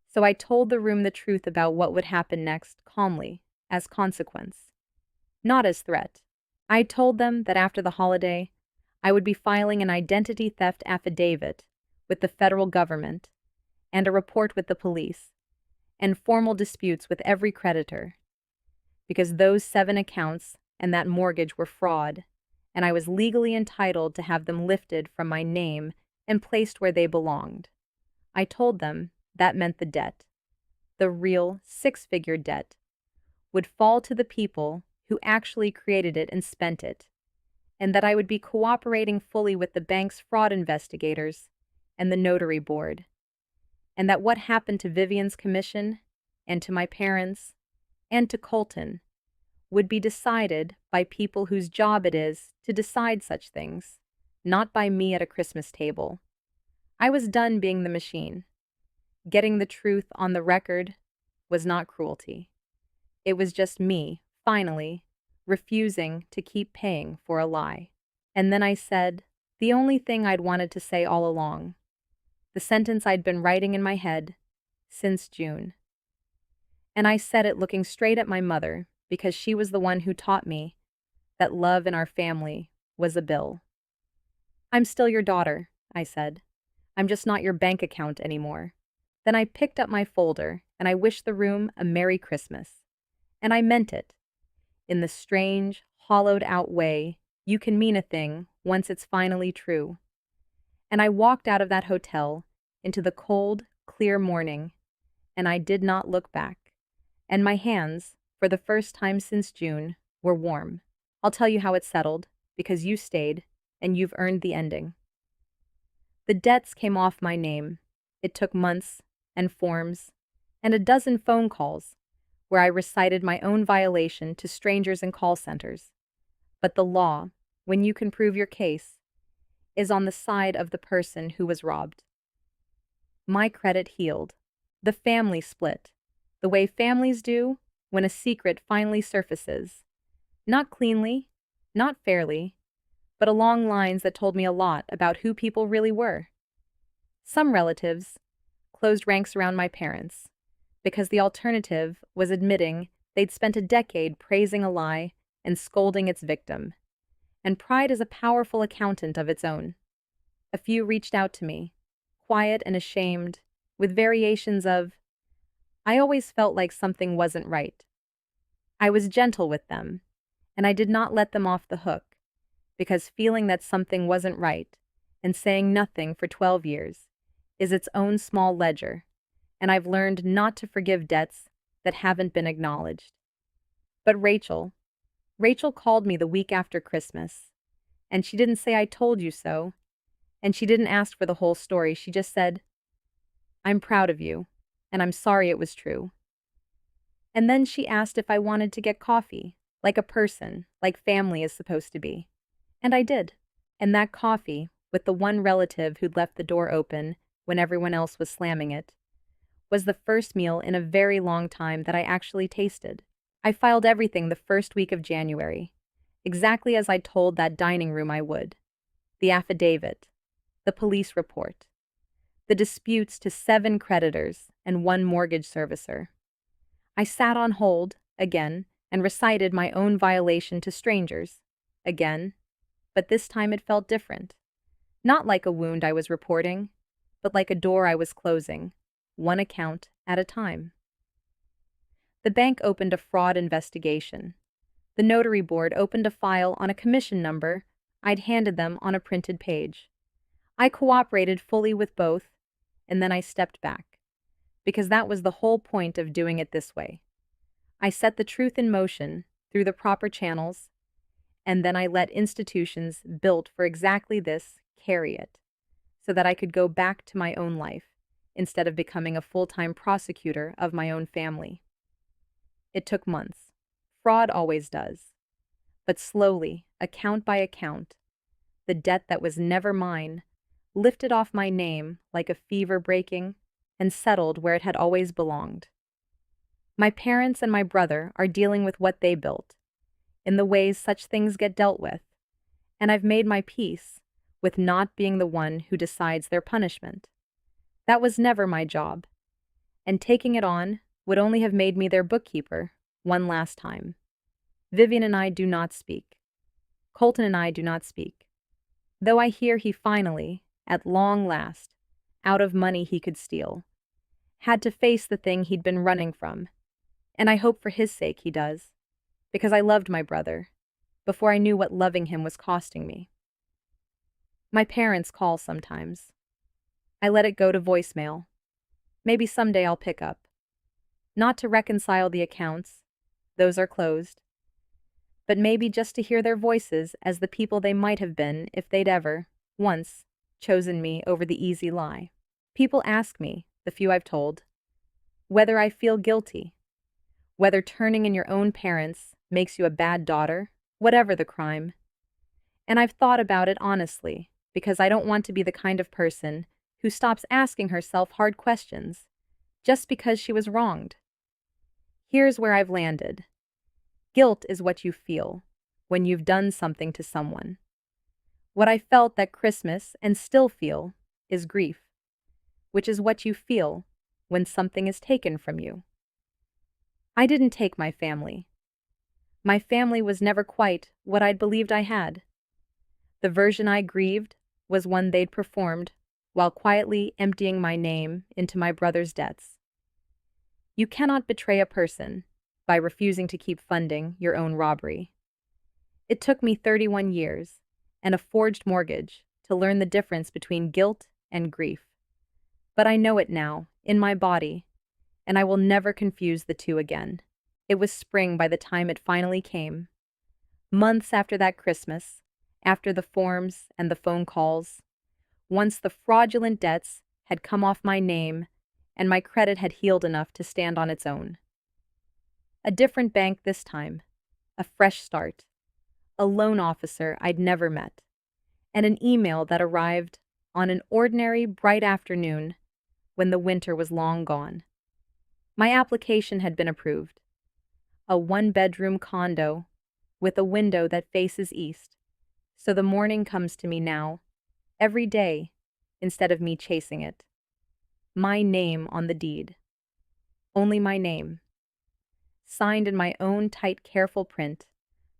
Speaker 1: So I told the room the truth about what would happen next calmly, as consequence, not as threat. I told them that after the holiday, I would be filing an identity theft affidavit with the federal government and a report with the police and formal disputes with every creditor, because those 7 accounts and that mortgage were fraud, and I was legally entitled to have them lifted from my name and placed where they belonged. I told them that meant the debt, the real 6-figure debt, would fall to the people who actually created it and spent it, and that I would be cooperating fully with the bank's fraud investigators and the notary board, and that what happened to Vivian's commission, and to my parents, and to Colton, would be decided by people whose job it is to decide such things, not by me at a Christmas table. I was done being the machine. Getting the truth on the record was not cruelty. It was just me, finally, refusing to keep paying for a lie. And then I said the only thing I'd wanted to say all along, the sentence I'd been writing in my head since June. And I said it looking straight at my mother, because she was the one who taught me that love in our family was a bill. I'm still your daughter, I said. I'm just not your bank account anymore. Then I picked up my folder and I wished the room a Merry Christmas. And I meant it, in the strange, hollowed-out way you can mean a thing once it's finally true. And I walked out of that hotel into the cold, clear morning, and I did not look back. And my hands, for the first time since June, were warm. I'll tell you how it settled, because you stayed, and you've earned the ending. The debts came off my name. It took months, and forms, and a dozen phone calls, where I recited my own violation to strangers in call centers. But the law, when you can prove your case, is on the side of the person who was robbed. My credit healed. The family split, the way families do when a secret finally surfaces. Not cleanly, not fairly, but along lines that told me a lot about who people really were. Some relatives closed ranks around my parents, because the alternative was admitting they'd spent a decade praising a lie and scolding its victim. And pride is a powerful accountant of its own. A few reached out to me, quiet and ashamed, with variations of, I always felt like something wasn't right. I was gentle with them, and I did not let them off the hook, because feeling that something wasn't right and saying nothing for 12 years is its own small ledger, and I've learned not to forgive debts that haven't been acknowledged. But Rachel called me the week after Christmas, and she didn't say I told you so, and she didn't ask for the whole story. She just said, I'm proud of you, and I'm sorry it was true. And then she asked if I wanted to get coffee, like a person, like family is supposed to be. And I did. And that coffee, with the one relative who'd left the door open when everyone else was slamming it, was the first meal in a very long time that I actually tasted. I filed everything the first week of January, exactly as I told that dining room I would. The affidavit, the police report, the disputes to 7 creditors and 1 mortgage servicer. I sat on hold, again, and recited my own violation to strangers, again, but this time it felt different. Not like a wound I was reporting, but like a door I was closing, one account at a time. The bank opened a fraud investigation. The notary board opened a file on a commission number I'd handed them on a printed page. I cooperated fully with both, and then I stepped back, because that was the whole point of doing it this way. I set the truth in motion through the proper channels, and then I let institutions built for exactly this carry it, so that I could go back to my own life instead of becoming a full-time prosecutor of my own family. It took months. Fraud always does. But slowly, account by account, the debt that was never mine lifted off my name like a fever breaking and settled where it had always belonged. My parents and my brother are dealing with what they built, in the ways such things get dealt with, and I've made my peace with not being the one who decides their punishment. That was never my job, and taking it on would only have made me their bookkeeper one last time. Vivian and I do not speak. Colton and I do not speak. Though I hear he finally, at long last, out of money he could steal, had to face the thing he'd been running from, and I hope for his sake he does, because I loved my brother, before I knew what loving him was costing me. My parents call sometimes. I let it go to voicemail. Maybe someday I'll pick up. Not to reconcile the accounts, those are closed, but maybe just to hear their voices as the people they might have been if they'd ever, once, chosen me over the easy lie. People ask me, the few I've told, whether I feel guilty, whether turning in your own parents makes you a bad daughter, whatever the crime. And I've thought about it honestly, because I don't want to be the kind of person who stops asking herself hard questions just because she was wronged. Here's where I've landed. Guilt is what you feel when you've done something to someone. What I felt that Christmas and still feel is grief, which is what you feel when something is taken from you. I didn't take my family. My family was never quite what I'd believed I had. The version I grieved was one they'd performed while quietly emptying my name into my brother's debts. You cannot betray a person by refusing to keep funding your own robbery. It took me 31 years and a forged mortgage to learn the difference between guilt and grief. But I know it now, in my body, and I will never confuse the two again. It was spring by the time it finally came. Months after that Christmas, after the forms and the phone calls, once the fraudulent debts had come off my name and my credit had healed enough to stand on its own. A different bank this time, a fresh start, a loan officer I'd never met, and an email that arrived on an ordinary bright afternoon when the winter was long gone. My application had been approved. A 1-bedroom condo with a window that faces east. So the morning comes to me now, every day, instead of me chasing it. My name on the deed. Only my name. Signed in my own tight, careful print,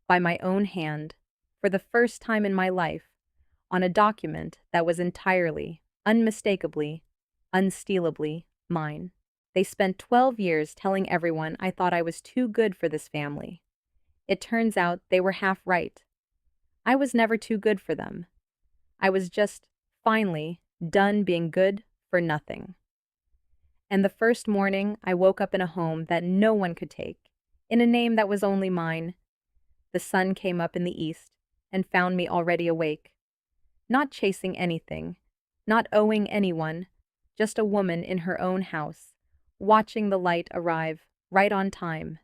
Speaker 1: by my own hand, for the first time in my life, on a document that was entirely, unmistakably, unstealably mine. They spent 12 years telling everyone I thought I was too good for this family. It turns out they were half right. I was never too good for them. I was just, finally, done being good for nothing. And the first morning I woke up in a home that no one could take, in a name that was only mine. The sun came up in the east and found me already awake. Not chasing anything, not owing anyone, just a woman in her own house, watching the light arrive right on time.